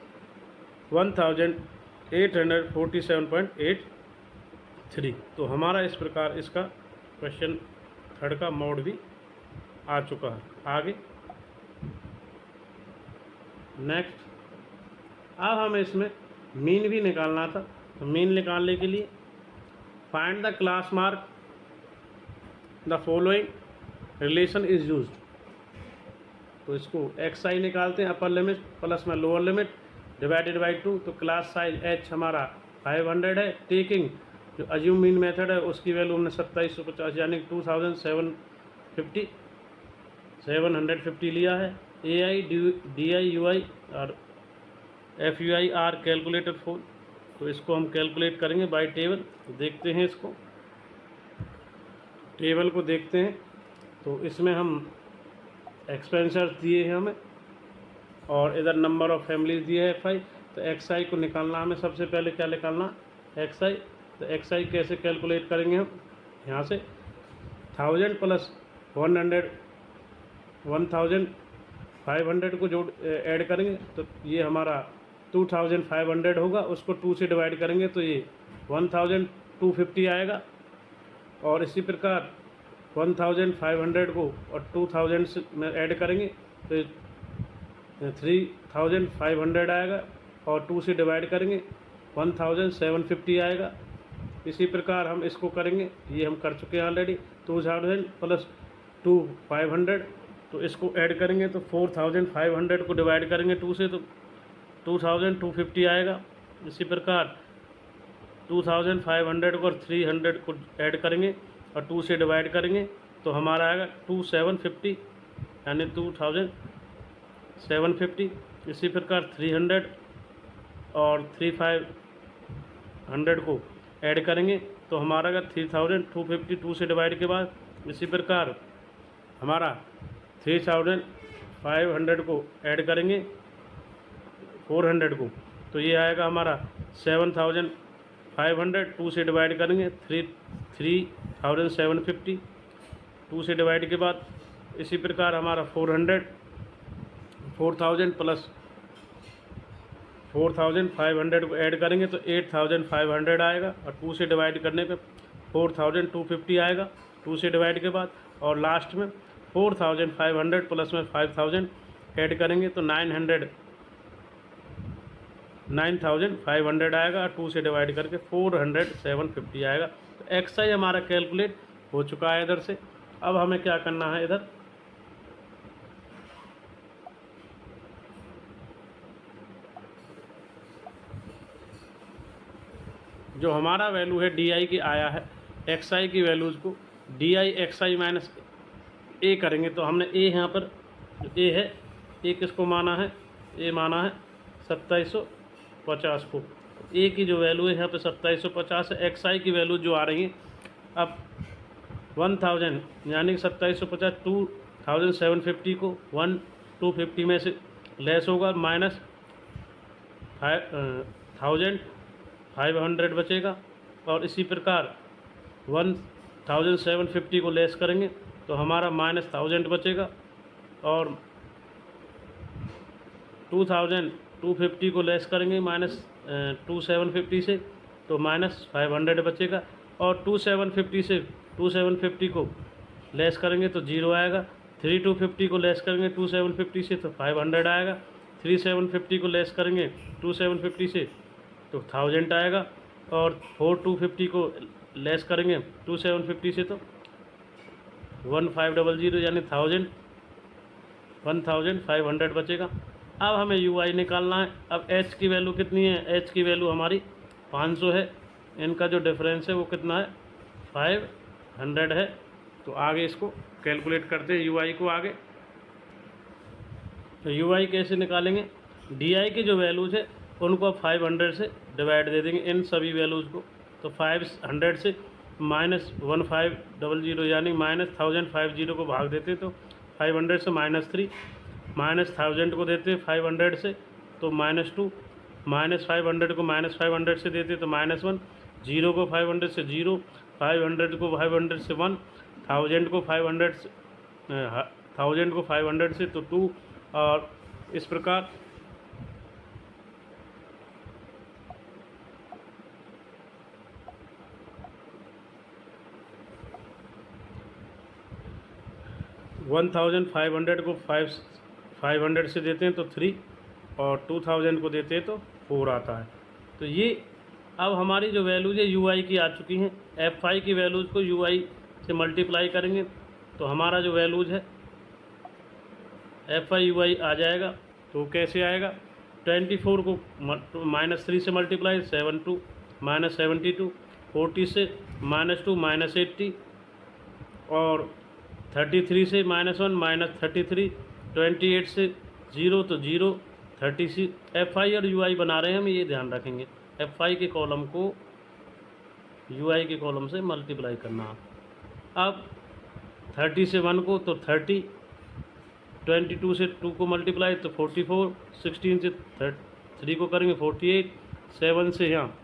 1847.83। तो हमारा इस प्रकार इसका क्वेश्चन थर्ड का मोड भी आ चुका है। आगे नेक्स्ट, अब हमें इसमें मीन भी निकालना था, तो मीन निकालने के लिए find the class mark the following relation is used, तो इसको xi निकालते हैं, अपर लिमिट प्लस में लोअर लिमिट डिवाइडेड बाई 2, तो क्लास साइज h हमारा 500 है। टेकिंग जो अज्यूम मीन मेथड है उसकी वैल्यू हमने 2750 यानी 2750 लिया है। AI DI UI और FUI आर कैलकुलेटेड फॉर, तो इसको हम कैलकुलेट करेंगे बाय टेबल। तो देखते हैं, इसको टेबल को देखते हैं, तो इसमें हम एक्सपेंसर्स दिए हैं हमें और इधर नंबर ऑफ फैमिलीज दिए है FI। तो XI को निकालना हमें, सबसे पहले क्या निकालना XI, तो XI कैसे कैलकुलेट करेंगे हम, यहाँ से 1000 प्लस 1500 को जोड़ ऐड करेंगे तो ये हमारा 2500 होगा, उसको 2 से डिवाइड करेंगे तो ये 1250 आएगा। और इसी प्रकार 1500 को और 2000 में ऐड करेंगे तो 3500 आएगा और 2 से डिवाइड करेंगे 1750 आएगा। इसी प्रकार हम इसको करेंगे, ये हम कर चुके हैं ऑलरेडी, 2000 प्लस 2500, तो इसको ऐड करेंगे तो 4500 को डिवाइड करेंगे 2 से तो 2250 आएगा। इसी प्रकार 2500 को और 300 को ऐड करेंगे और 2 से डिवाइड करेंगे तो हमारा आएगा 2750 यानी 2750। इसी प्रकार 300 और 3500 को ऐड करेंगे तो हमारा आएगा 3250 2 से डिवाइड के बाद। इसी प्रकार हमारा 3500 को ऐड करेंगे 400 को, तो ये आएगा हमारा 7500 2 से डिवाइड करेंगे 3750 2 से डिवाइड के बाद। इसी प्रकार हमारा 4000 प्लस 4500 को ऐड करेंगे तो 8500 आएगा और 2 से डिवाइड करने पे 4250 आएगा 2 से डिवाइड के बाद। और लास्ट में 4500 प्लस में 5000 ऐड करेंगे तो 9500 आएगा और 2 से डिवाइड करके 750 आएगा। तो XI हमारा कैलकुलेट हो चुका है इधर से। अब हमें क्या करना है, इधर जो हमारा वैल्यू है DI की आया है, XI की वैल्यूज़ को DI XI माइनस A करेंगे तो हमने A यहाँ पर जो A है, A किसको माना है, A माना है 2750 को। A की जो वैल्यू है यहाँ पे 2750 है। XI की वैल्यू जो आ रही है अब 1000 यानी 2750 2750 को 1250 में से लेस होगा माइनस 1500 बचेगा। और इसी प्रकार 1750 को लेस करेंगे तो हमारा माइनस 1000 बचेगा और 2250 को लेस करेंगे माइनस 2750 से तो माइनस 500 बचेगा। और 2750 को लेस करेंगे तो 0 आएगा। 3250 को लेस करेंगे 2750 से तो 500 आएगा। 3750 को लेस करेंगे 2750 से तो 1000 आएगा, और 4250 को लेस करेंगे 2750 से तो 1500 यानी 1500 बचेगा। अब हमें UI निकालना है। अब H की वैल्यू कितनी है? H की वैल्यू हमारी 500 है, इनका जो डिफरेंस है वो कितना है? 500 है। तो आगे इसको कैलकुलेट करते हैं UI को आगे। तो UI कैसे निकालेंगे? DI की जो वैल्यूज़ है उनको अब 500 से डिवाइड दे देंगे इन सभी वैल्यूज़ को। तो 500 से -1500 यानी -1050 को भाग देते तो 500 से -3, -1000 को देते 500 से तो -2, -500 को -500 से देते तो -1, 0 को 500 से 0, 500 को 500 से 1, 1000 को 500 से 1000 को 500 से तो 2, और इस प्रकार 1500 को 500 से देते हैं तो 3, और 2000 को देते हैं तो 4 आता है। तो ये अब हमारी जो वैल्यूज़ है UI की आ चुकी हैं। FI की वैल्यूज़ को UI से मल्टीप्लाई करेंगे तो हमारा जो वैल्यूज़ है FI UI आ जाएगा। तो कैसे आएगा? 24 को -3 से मल्टीप्लाई 72 -72, 40 से -2 -80, और 33 से -1 -33, 28 से 0 तो 0, 36। FI और UI बना रहे हैं हम, ये ध्यान रखेंगे। FI के कॉलम को UI के कॉलम से मल्टीप्लाई करना। अब 30 से 1 को तो 30, 22 से 2 को मल्टीप्लाई तो 44, 16 से 3 को करेंगे 48, 7 से यहाँ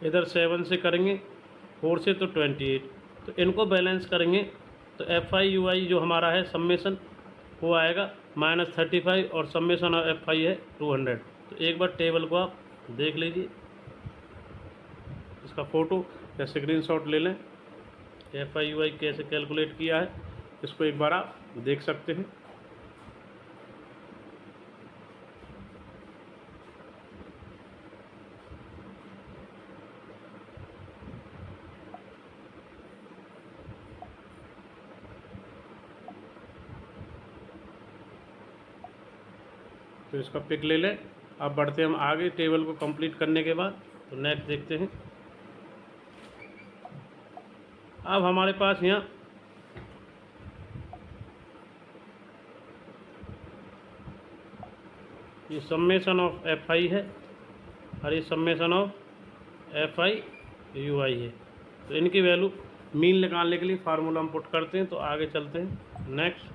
इधर 7 से करेंगे 4 से तो 28। तो इनको बैलेंस करेंगे तो FI UI जो हमारा है समेसन वो आएगा -35, और समेसन ऑफ FI है 200। तो एक बार टेबल को आप देख लीजिए, इसका फ़ोटो या स्क्रीनशॉट ले लें। FI UI कैसे कैलकुलेट किया है इसको एक बार आप देख सकते हैं। तो इसका पिक ले लें। अब बढ़ते हम आगे टेबल को कंप्लीट करने के बाद। तो नेक्स्ट देखते हैं। अब हमारे पास यहाँ ये समेसन ऑफ FI है और ये समेसन ऑफ FI UI है। तो इनकी वैल्यू मीन निकालने के लिए फार्मूला हम पुट करते हैं। तो आगे चलते हैं नेक्स्ट।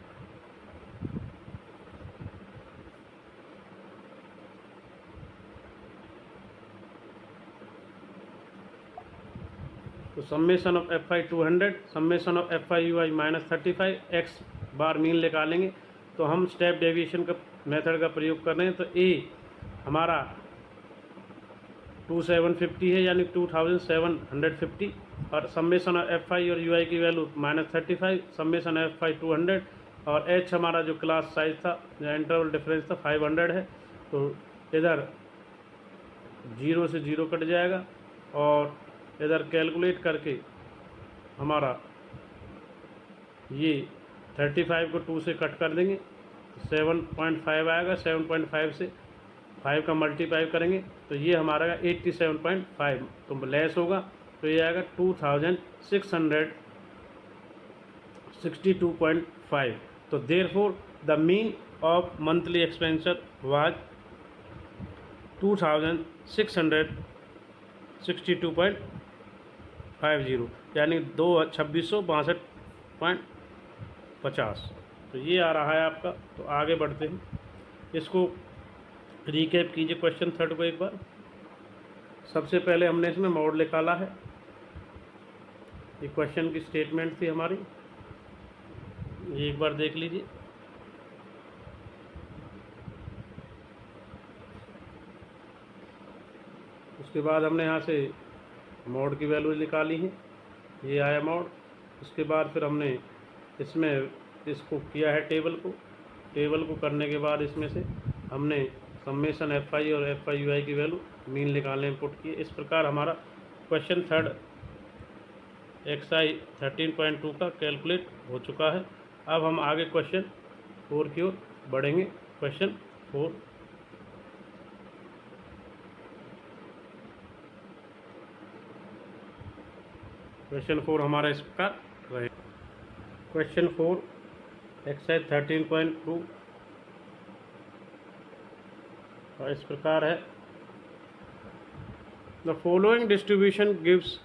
तो summation of FI 200, summation of FI UI -35, x bar mean निकालेंगे। तो हम स्टेप डेविएशन का मेथड का प्रयोग कर रहे हैं। तो A हमारा 2750 है यानी 2750, और समेसन ऑफ FI और UI की वैल्यू -35, समेसन ऑफ FI 200, और H हमारा जो क्लास साइज था या इंटरवल डिफरेंस था 500 है। तो इधर 0 से 0 कट जाएगा, और इधर कैलकुलेट करके हमारा ये 35 को 2 से कट कर देंगे, 7.5 आएगा। 7.5 से 5 का मल्टीप्लाई करेंगे तो ये हमारा 87.5, तो लेस होगा तो ये आएगा 2662.5। तो therefore the mean of monthly expenditure was 2662.50 यानी 2662.50। तो ये आ रहा है आपका। तो आगे बढ़ते हैं, इसको रिकैप कीजिए क्वेश्चन 3 को एक बार। सबसे पहले हमने इसमें मोड निकाला है। ये क्वेश्चन की स्टेटमेंट थी हमारी, ये एक बार देख लीजिए। उसके बाद हमने यहाँ से मोड की वैल्यू निकाली है, ये आया मोड। उसके बाद फिर हमने इसमें इसको किया है टेबल को करने के बाद इसमें से हमने समेशन एफ आई और एफ आई यू आई की वैल्यू मीन निकालने इनपुट किए। इस प्रकार हमारा क्वेश्चन थर्ड एक्सरसाइज 13.2 का कैलकुलेट हो चुका है। अब हम आगे क्वेश्चन 4 की ओर बढ़ेंगे। क्वेश्चन 4 हमारा इस प्रकार रहे। क्वेश्चन 4 एक्सरसाइज 13.2 और इस प्रकार है। The following distribution gives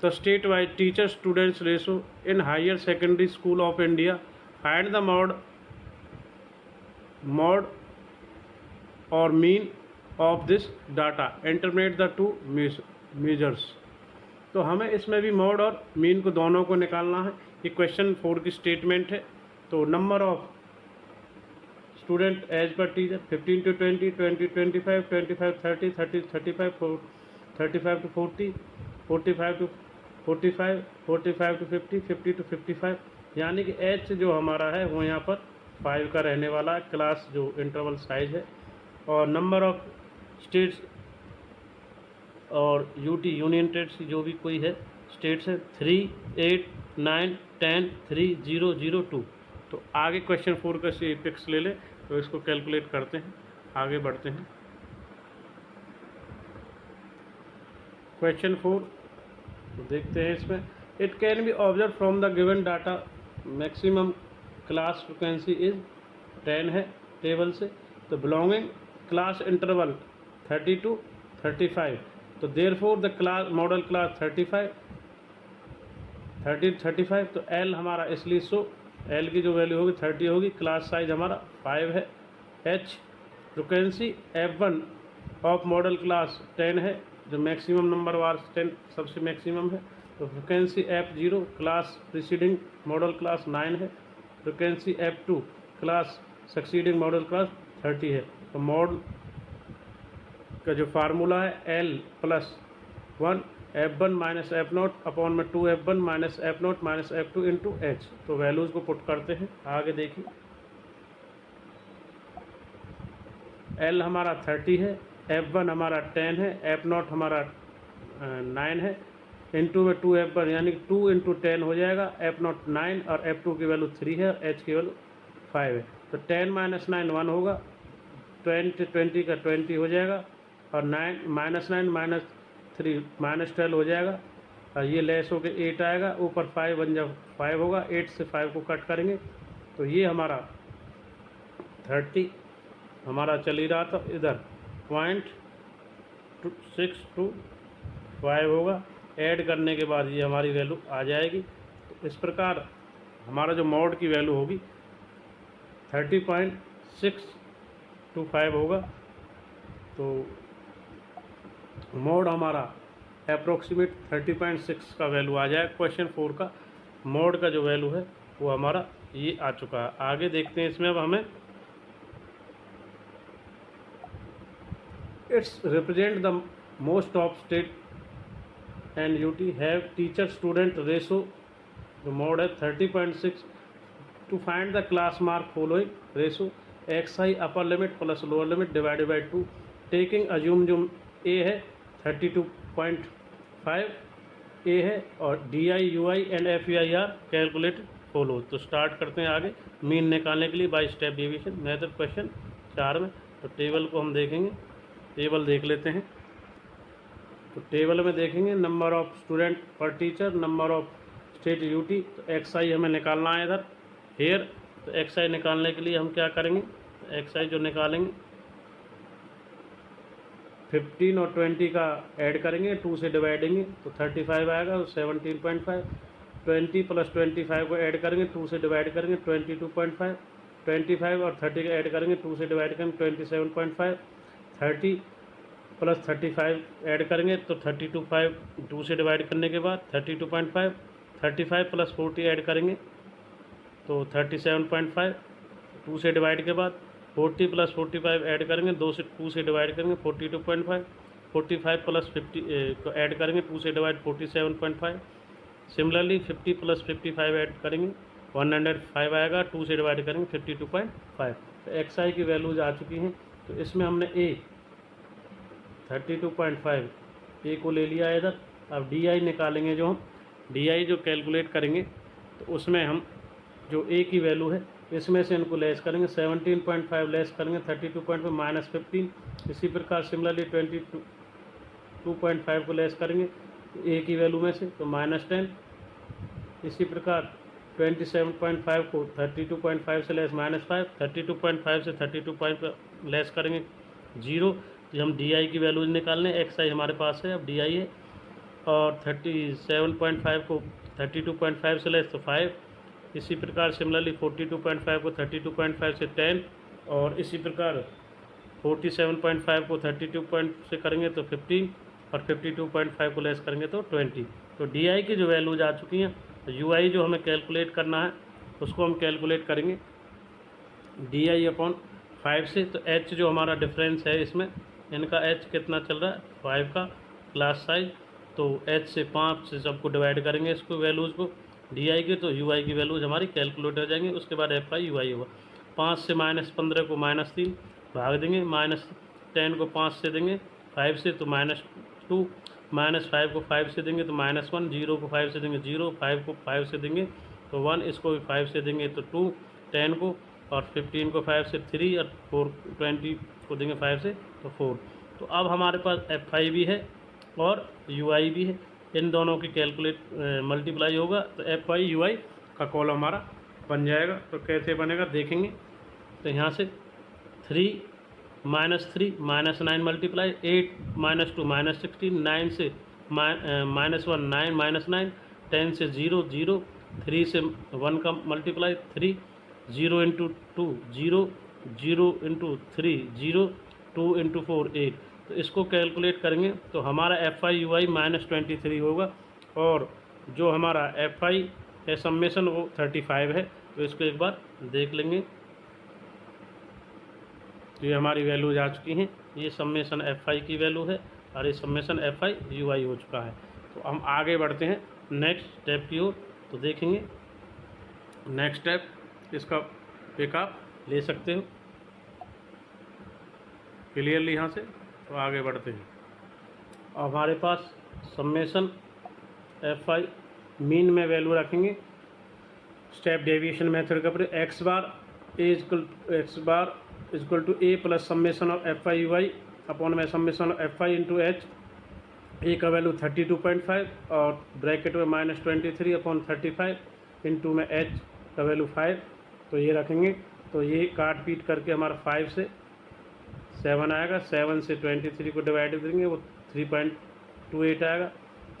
the state wise teacher students ratio in higher secondary school of India. Find the mode और mean of this data, interpret the two measures. तो हमें इसमें भी मॉड और मीन को दोनों को निकालना है। ये क्वेश्चन 4 की स्टेटमेंट है। तो number of student as per teacher 15 to 20, 20 25, 25 30, 30 35, 35 to 40, 45 to 45, 45 to 50, 50 to 55, यानी कि एच जो हमारा है वो यहाँ पर 5 का रहने वाला है, क्लास जो इंटरवल साइज है। और नंबर ऑफ स्टेट्स और यूटी यूनियन टेरिटरी जो भी कोई है स्टेट्स है 3, 8, 9, 10, 3, 0, 0, 2। तो आगे क्वेश्चन 4 का से पिक्स ले ले तो इसको कैलकुलेट करते हैं, आगे बढ़ते हैं। क्वेश्चन 4 देखते हैं इसमें। It can be observe from the given data maximum class frequency is 10 है टेबल से। तो बिलोंगिंग क्लास इंटरवल 30 to 35। तो therefore the class modal class 30 to 35। तो एल हमारा इसलिए सो एल की जो वैल्यू होगी 30 होगी, क्लास साइज हमारा 5 है। H frequency F1 of modal class 10 है, जो मैक्सिमम नंबर वार 10 सबसे मैक्सिमम है। तो frequency F0 class preceding model class 9 है। Frequency F2 class succeeding model class 30 है। तो मॉड का जो फार्मूला है L+1 F1 minus F0 upon में 2 F1 minus F0 minus F2 into H। तो वैल्यूज़ को पुट करते हैं, आगे देखिए। L हमारा 30 है, F1 हमारा 10 है, F0 हमारा 9 है, इंटू में 2 F1 यानी कि 2 इंटू 10 हो जाएगा। F0 9 और F2 की वैल्यू 3 है और H की वैल्यू 5 है। तो 10 माइनस 9 1 होगा, 20 का 20 हो जाएगा और 9 माइनस 9 माइनस 3 माइनस 12 हो जाएगा और ये लेस होकर 8 आएगा, ऊपर 5 बन जब 5 होगा, 8 से 5 को कट करेंगे तो ये हमारा 30 हमारा चल ही रहा था इधर 0.625 होगा। ऐड करने के बाद ये हमारी वैल्यू आ जाएगी। तो इस प्रकार हमारा जो मॉड की वैल्यू होगी 30.625 होगा। तो मोड हमारा अप्रोक्सीमेट 30.6 का वैल्यू आ जाए। क्वेश्चन 4 का मोड का जो वैल्यू है वो हमारा ये आ चुका है। आगे देखते हैं इसमें। अब हमें it's represent the most of state and UT have teacher student ratio, जो मोड है 30.6। To find the class mark following ratio XI upper limit plus lower limit divided by 2 taking assume जो ए है 32.5 ए है और DI UI and FEI are calculate follow. तो स्टार्ट करते हैं आगे मीन निकालने के लिए by step deviation method question 4 में। तो टेबल को हम देखेंगे, टेबल देख लेते हैं। तो टेबल में देखेंगे नंबर ऑफ स्टूडेंट पर teacher, number of state UT. तो XI हमें निकालना है इधर हेयर। तो XI निकालने के लिए हम क्या करेंगे, XI जो निकालेंगे 15 और 20 का ऐड करेंगे, 2 से डिवाइडेंगे तो 35 आएगा। तो 17.5 20 प्लस 25 को ऐड करेंगे, 2 से डिवाइड करेंगे 22.5 25 और 30 का ऐड करेंगे, 2 से डिवाइड करेंगे 27.5 30 प्लस 35 ऐड करेंगे तो 32.5 2 से डिवाइड करने के बाद 32.5 35 प्लस 40 ऐड करेंगे तो 37.5 2 से डिवाइड के बाद 40 प्लस 45 ऐड करेंगे, 2 से डिवाइड करेंगे 42.5 45 प्लस 50 को ऐड करेंगे, 2 से डिवाइड 47.5। सिमिलरली 50 प्लस 55 ऐड करेंगे 105 आएगा, 2 से डिवाइड करेंगे 52.5। तो एक्स आई की वैल्यूज आ चुकी हैं। तो इसमें हमने ए 32.5 ए को ले लिया इधर। अब डी आई निकालेंगे, जो हम डी आई जो कैलकुलेट करेंगे तो उसमें हम जो ए की वैल्यू है इसमें से इनको लेस करेंगे, 17.5 लेस करेंगे 32.5 माइनस 15। इसी प्रकार सिमिलरली 22.5 को लेस करेंगे ए की वैल्यू में से तो -10। इसी प्रकार 27.5 को 32.5 से लेस -5, 32.5 से 32.5 लेस करेंगे 0। तो हम डी आई की वैल्यूज निकालने, एक्स आई हमारे पास है, अब डी आई है। और 37.5 को 32.5 से लेस तो 5। इसी प्रकार सिमिलरली 42.5 को 32.5 से 10, और इसी प्रकार 47.5 को 32 से करेंगे तो 15, और 52.5 को लेस करेंगे तो 20। तो डी आई की जो वैल्यूज आ चुकी हैं, तो यू आई जो हमें कैलकुलेट करना है उसको हम कैलकुलेट करेंगे डी आई अपॉन 5 से। तो एच जो हमारा डिफरेंस है इसमें, इनका एच कितना चल रहा है 5 का क्लास साइज, तो एच से 5 से सबको डिवाइड करेंगे इसको वैल्यूज़ को डी आई के, तो यू आई की वैल्यूज हमारी कैलकुलेट हो जाएंगी। उसके बाद एफ आई यू आई होगा। 5 से -15 को -3 भाग देंगे, -10 को 5 से देंगे 5 से तो -2, -5 को 5 से देंगे तो -1, 0 को 5 से देंगे 0, 5 को 5 से देंगे तो 1, इसको भी 5 से देंगे तो 2, 10 को, और 15 को 5 से 3, और 20 को देंगे 5 से तो 4। तो अब हमारे पास एफ आई भी है और यू आई भी है, इन दोनों की कैलकुलेट मल्टीप्लाई होगा तो एफ आई यू आई का कॉलम हमारा बन जाएगा। तो कैसे बनेगा देखेंगे। तो यहाँ से 3 -3 -9 मल्टीप्लाई 8 -2 -16, 9 से -1 9 -9, 10 से 0 0, 3 से 1 का मल्टीप्लाई 3, 0 × 2 0, 0 × 3 0, 2 × 4 8। तो इसको कैलकुलेट करेंगे तो हमारा एफ आई यू आई -23 होगा, और जो हमारा एफ आई है सम्मेशन वो 35 है। तो इसको एक बार देख लेंगे। तो ये हमारी वैल्यूज आ चुकी हैं, ये सम्मेशन एफ आई की वैल्यू है और ये सम्मेशन एफ आई यू आई हो चुका है। तो हम आगे बढ़ते हैं नेक्स्ट स्टेप की ओर। तो देखेंगे नेक्स्ट स्टेप, इसका पिक आप ले सकते हो क्लियरली यहाँ से। तो आगे बढ़ते हैं। अब हमारे पास सम्मेशन एफ आई मीन में वैल्यू रखेंगे स्टेप डेविएशन मेथड का प्रयोग, x bar equal to a plus summation of f i u i upon में summation of f i into h. A का वैल्यू 32.5 और ब्रैकेट में -23 अपॉन 35 इंटू में एच का वैल्यू 5। तो ये रखेंगे, तो ये काट पीट करके हमारा 5 से 7 आएगा, 7 से 23 को डिवाइड करेंगे वो 3.28 आएगा।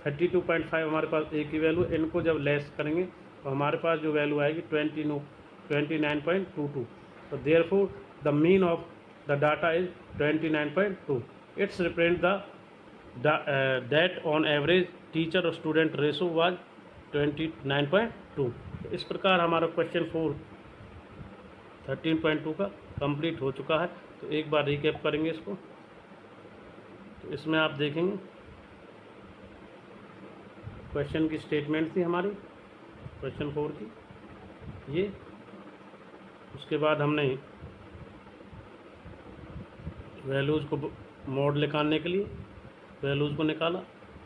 32.5 हमारे पास ए की वैल्यू, इनको जब लेस करेंगे तो हमारे पास जो वैल्यू आएगी 29.22। तो therefore the mean of the data is 29.2। It's represent that on average teacher और स्टूडेंट रेशो वाज 29.2। तो इस प्रकार हमारा क्वेश्चन 4 13.2 का कंप्लीट हो चुका है। तो एक बार रिकैप करेंगे इसको। तो इसमें आप देखेंगे क्वेश्चन की स्टेटमेंट थी हमारी क्वेश्चन 4 की ये। उसके बाद हमने वैल्यूज़ को मोड निकालने के लिए वैल्यूज़ को निकाला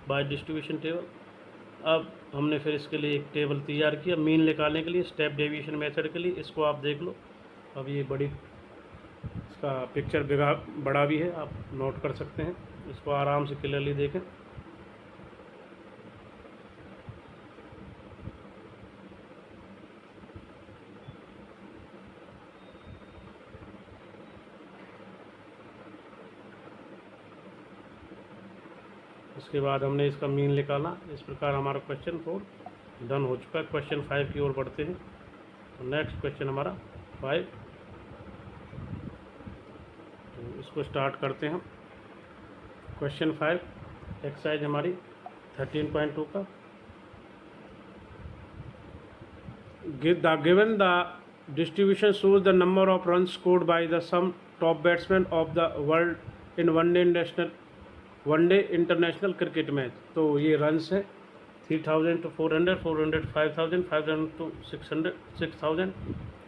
बाय डिस्ट्रीब्यूशन टेबल। अब हमने फिर इसके लिए एक टेबल तैयार किया मीन निकालने के लिए स्टेप डेविएशन मेथड के लिए। इसको आप देख लो। अब ये बड़ी इसका पिक्चर बड़ा भी है, आप नोट कर सकते हैं, इसको आराम से क्लियरली देखें। उसके बाद हमने इसका मीन निकाला। इस प्रकार हमारा क्वेश्चन 4 डन हो चुका है। क्वेश्चन 5 की ओर बढ़ते हैं। तो नेक्स्ट क्वेश्चन हमारा 5, तो इसको स्टार्ट करते हैं हम। क्वेश्चन 5 एक्सरसाइज हमारी 13.2 का। Given the distribution shows the number of run scored by the some top batsman of the world in one day international cricket match. तो ये रन्स हैं 3,000 to 400, 400 to 5,000, 5,000 to 600, 6,000,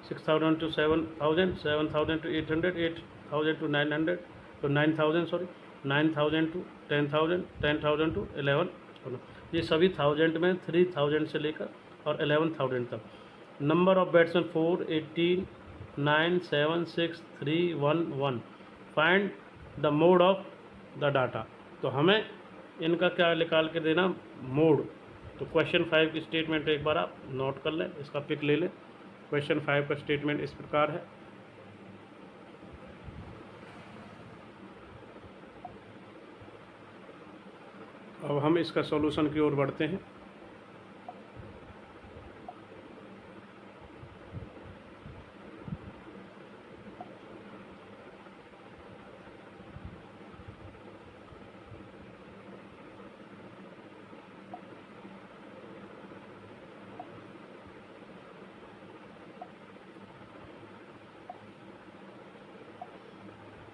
6,000 to 7,000, 7,000 to 800, 8,000 to 900, to 9,000 sorry, 9,000 to 10,000, 10,000 to 11,000। ये सभी थाउजेंड में 3,000 से लेकर और 11,000 तक। Number of batsman 4, 18, 9, 7, 6, 3, 1, 1। Find the mode of the data. तो हमें इनका क्या निकाल के देना, मोड। तो क्वेश्चन 5 की स्टेटमेंट एक बार आप नोट कर लें, इसका पिक ले लें। क्वेश्चन 5 का स्टेटमेंट इस प्रकार है। अब हम इसका सॉल्यूशन की ओर बढ़ते हैं।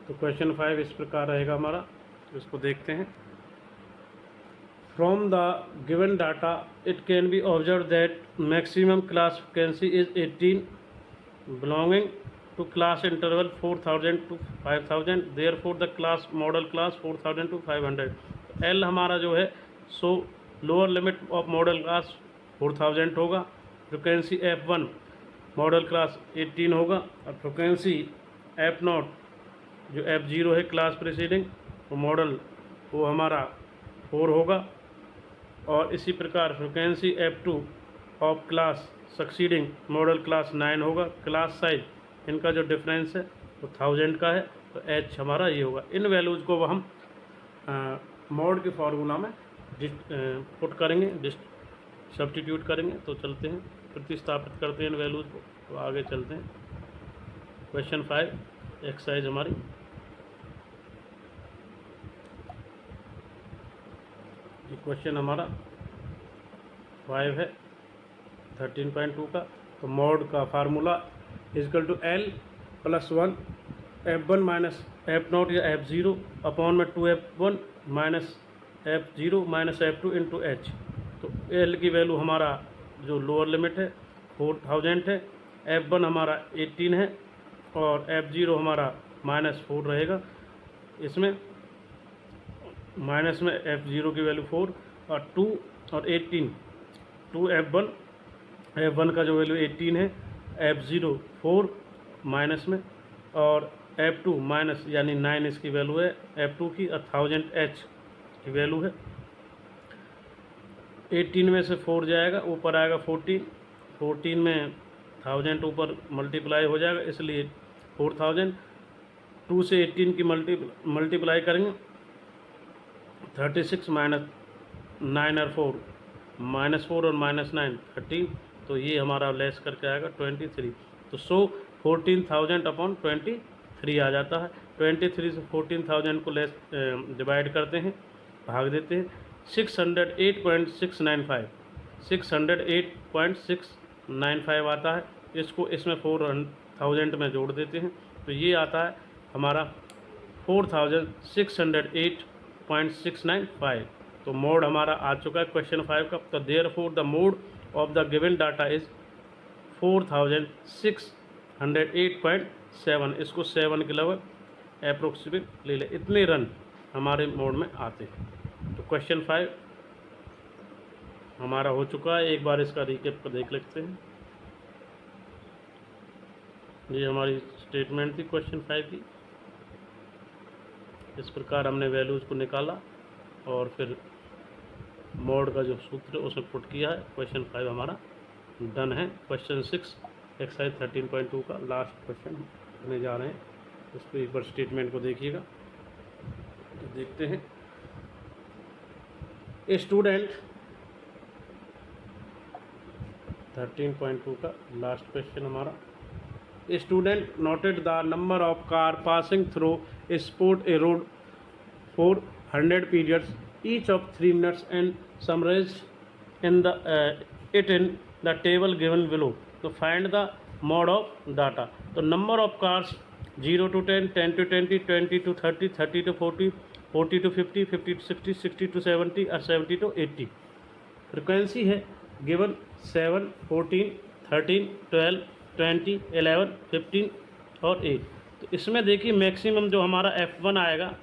तो क्वेश्चन 5 इस प्रकार रहेगा हमारा, इसको देखते हैं। From the given data it can be observe that maximum class vacancy is 18 belonging to class interval 4,000 to 5,000, therefore the class modal class 4,000 to 500। L हमारा जो है सो lower limit of modal class 4,000 होगा। फ्रिक्वेंसी F1 मॉडल क्लास 18 होगा और फ्रिक्वेंसी F0 जो F0 है क्लास प्रीसीडिंग वो मॉडल वो हमारा 4 होगा। और इसी प्रकार frequency F2 of class succeeding model class 9 होगा। क्लास साइज इनका जो डिफरेंस है वो 1000 का है, तो H हमारा ये होगा। इन वैल्यूज़ को हम मॉड के फार्मूला में पुट करेंगे, सब्स्टिट्यूट करेंगे। तो चलते हैं, प्रतिस्थापित करते हैं इन वैल्यूज़ को, तो आगे चलते हैं। क्वेश्चन 5 एक्सरसाइज हमारी। ये क्वेश्चन हमारा 5 है 13.2 का। तो मॉड का formula is equal to L + 1 F1 minus F0 या F0 अपॉन में 2F1 minus F0 minus F2 into H। तो L की वैल्यू हमारा जो लोअर लिमिट है 4,000 है, F1 हमारा 18 है और F0 हमारा -4 रहेगा। इसमें माइनस में F0 की वैल्यू 4 और 2 और 18, 2F1, F1 का जो वैल्यू 18 है, F0 4 माइनस में और F2 माइनस यानी 9 इसकी वैल्यू है F2 की, और 1000 H की वैल्यू है। 18 में से 4 जाएगा, ऊपर आएगा 14, 14 में 1000 ऊपर मल्टीप्लाई हो जाएगा, इसलिए 4000। 2 से 18 की मल्टीप्लाई करेंगे 36 माइनस 9 और 4 -4 और -9 13, तो ये हमारा लेस करके आएगा 23। तो 14,000 अपॉन 23 आ जाता है। 23 से 14,000 को लेस डिवाइड करते हैं, भाग देते हैं। 608.695 608.695 आता है। इसको इसमें 4,000 में जोड़ देते हैं, तो ये आता है हमारा 4,608.695। तो मोड हमारा आ चुका है क्वेश्चन 5 का। तो therefore the mode of the given data is 4,608.7। इसको 7 के लगभग अप्रोक्सीमेट ले लें। इतने रन हमारे मोड में आते हैं। तो क्वेश्चन 5 हमारा हो चुका है। एक बार इसका रिकैप को देख लेते हैं। ये हमारी स्टेटमेंट थी क्वेश्चन 5 की। इस प्रकार हमने वैल्यूज़ को निकाला और फिर मोड का जो सूत्र है उसे पुट किया है। क्वेश्चन 5 हमारा डन है। क्वेश्चन 6 एक्सरसाइज 13.2 का लास्ट क्वेश्चन करने जा रहे हैं। इसको एक बार स्टेटमेंट को देखिएगा, तो देखते हैं। ए स्टूडेंट 13.2 का लास्ट क्वेश्चन हमारा। A student noted the number of car passing through a sport A road for 100 periods each of 3 minutes and summarized in the table given below. So find the mode of data. So number of cars 0 to 10, 10 to 20, 20 to 30, 30 to 40, 40 to 50, 50 to 60, 60 to 70 or 70 to 80. Frequency है गिवन 7, 14, 13, 12, 20, 11, 15 और 8। तो इसमें देखिए मैक्सिमम जो हमारा F1 आएगा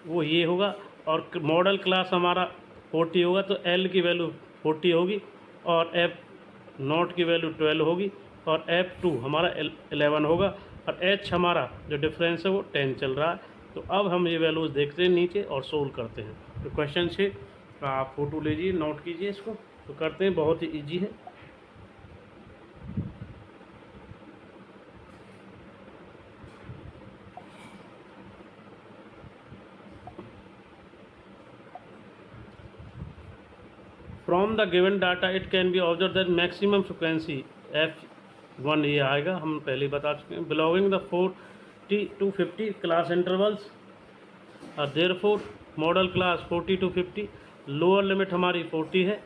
वो ये होगा, और मॉडल क्लास हमारा 40 होगा, तो L की वैल्यू 40 होगी, और F0 की वैल्यू 12 होगी, और F2 हमारा 11 होगा, और H हमारा जो डिफरेंस है वो 10 चल रहा है। तो अब हम ये वैल्यूज़ देखते हैं नीचे और सोल्व करते हैं। तो क्वेश्चन 6 आप फ़ोटो लीजिए, नोट कीजिए इसको, तो करते हैं, बहुत ही ईजी है। From the given data it can be observe that maximum frequency F1 ये आएगा, हम पहले बता चुके हैं, belonging the 40 to 50 class intervals और therefore modal class 40 to 50, lower limit हमारी 40 है,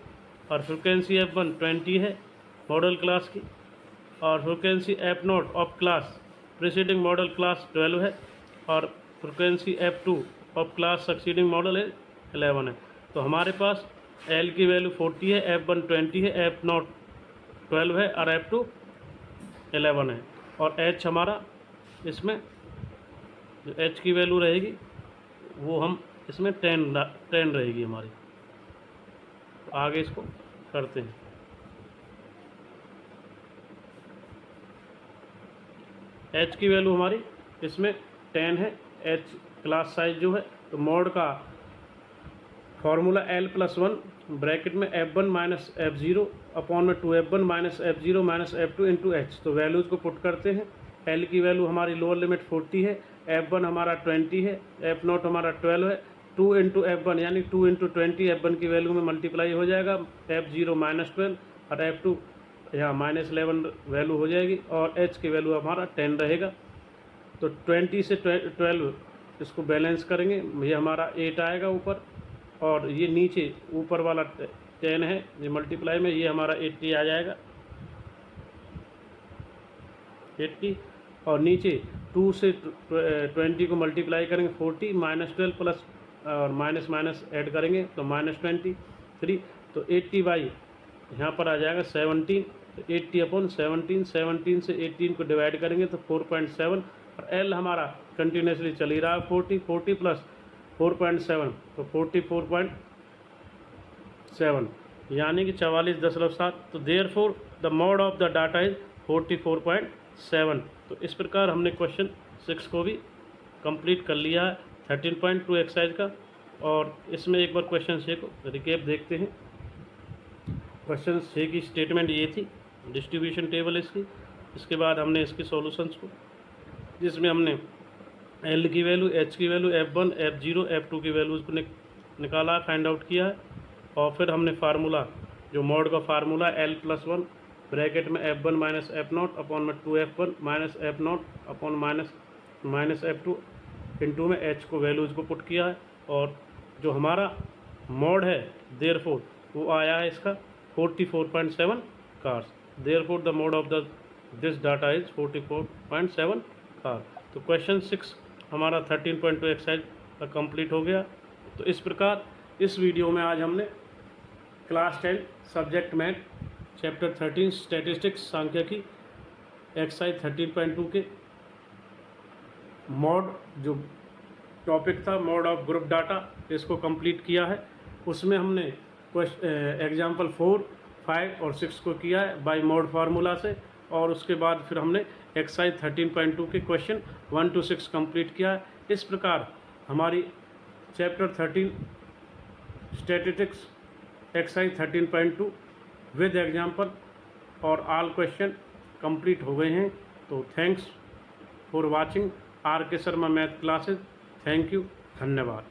और फ्रिक्वेंसी F1 20 है मॉडल क्लास की, और frequency F0 of class preceding model class 12 है, और frequency F2 of class succeeding model है 11 है। तो हमारे पास L की वैल्यू 40 है, F1 20 है, F0 12 है, और F2 11 है, और H हमारा इसमें जो H की वैल्यू रहेगी वो हम इसमें 10 रहेगी हमारी। तो आगे इसको करते हैं। H की वैल्यू हमारी इसमें 10 है, H क्लास साइज जो है, तो मॉड का फॉर्मूला L+1 ब्रैकेट में F1 माइनस F0 अपॉन में 2F1 minus F0 minus F2 into H। तो वैल्यूज़ को पुट करते हैं। L की वैल्यू हमारी लोअर लिमिट 40 है, F1 हमारा 20 है, F0 हमारा 12 है, 2 इंटू F1 यानी 2 इंटू 20 F1 की वैल्यू में मल्टीप्लाई हो जाएगा, F0 माइनस 12 और F2 यहाँ माइनस 11 वैल्यू हो जाएगी, और H की वैल्यू हमारा 10 रहेगा। तो 20 से 12 इसको बैलेंस करेंगे, ये हमारा 8 आएगा ऊपर, और ये नीचे ऊपर वाला 10 है, ये मल्टीप्लाई में ये हमारा 80 आ जाएगा, 80, और नीचे 2 से 20 को मल्टीप्लाई करेंगे 40 माइनस 12 प्लस और माइनस माइनस ऐड करेंगे तो माइनस 23, तो 80 बाई यहाँ पर आ जाएगा 17, तो 80 अपॉन 17, 17 से 18 को डिवाइड करेंगे तो 4.7, और L हमारा कंटिन्यूसली चल ही रहा है 40 प्लस 4.7 तो 44.7 यानी कि 44.7। तो therefore the mode of the data is 44.7। तो इस प्रकार हमने क्वेश्चन 6 को भी कंप्लीट कर लिया है 13.2 एक्सरसाइज का। और इसमें एक बार क्वेश्चन 6 को रिकेप देखते हैं। क्वेश्चन 6 की स्टेटमेंट ये थी, डिस्ट्रीब्यूशन टेबल इसकी। इसके बाद हमने इसके सॉल्यूशंस को, जिसमें हमने L की वैल्यू, H की वैल्यू, F1, F0, F2 की वैल्यूज़ को निकाला, फाइंड आउट किया है। और फिर हमने फार्मूला, जो मॉड का फार्मूला L+1 ब्रैकेट में F1 माइनस F0 अपॉन में 2F1 minus F0 upon minus F2 into में H को वैल्यूज़ को पुट किया है। और जो हमारा मॉड है देयरफॉर वो आया है इसका 44.7 cars. Therefore the mode of this data is 44.7 car. तो क्वेश्चन 6 हमारा 13.2 एक्सरसाइज का कंप्लीट हो गया। तो इस प्रकार इस वीडियो में आज हमने class 10 subject math chapter 13 statistics सांख्यिकी एक्सरसाइज 13.2 के मॉड, जो टॉपिक था मॉड ऑफ ग्रुप डाटा, इसको कंप्लीट किया है। उसमें हमने एग्जाम्पल 4, 5 और 6 को किया है बाय मॉड फार्मूला से। और उसके बाद फिर हमने एक्सरसाइज 13.2 के क्वेश्चन 1 to 6 कंप्लीट किया है। इस प्रकार हमारी chapter 13 statistics exercise 13.2 with example और ऑल क्वेश्चन कंप्लीट हो गए हैं। तो थैंक्स फॉर वाचिंग आर के Sharma math classes. Thank you, धन्यवाद।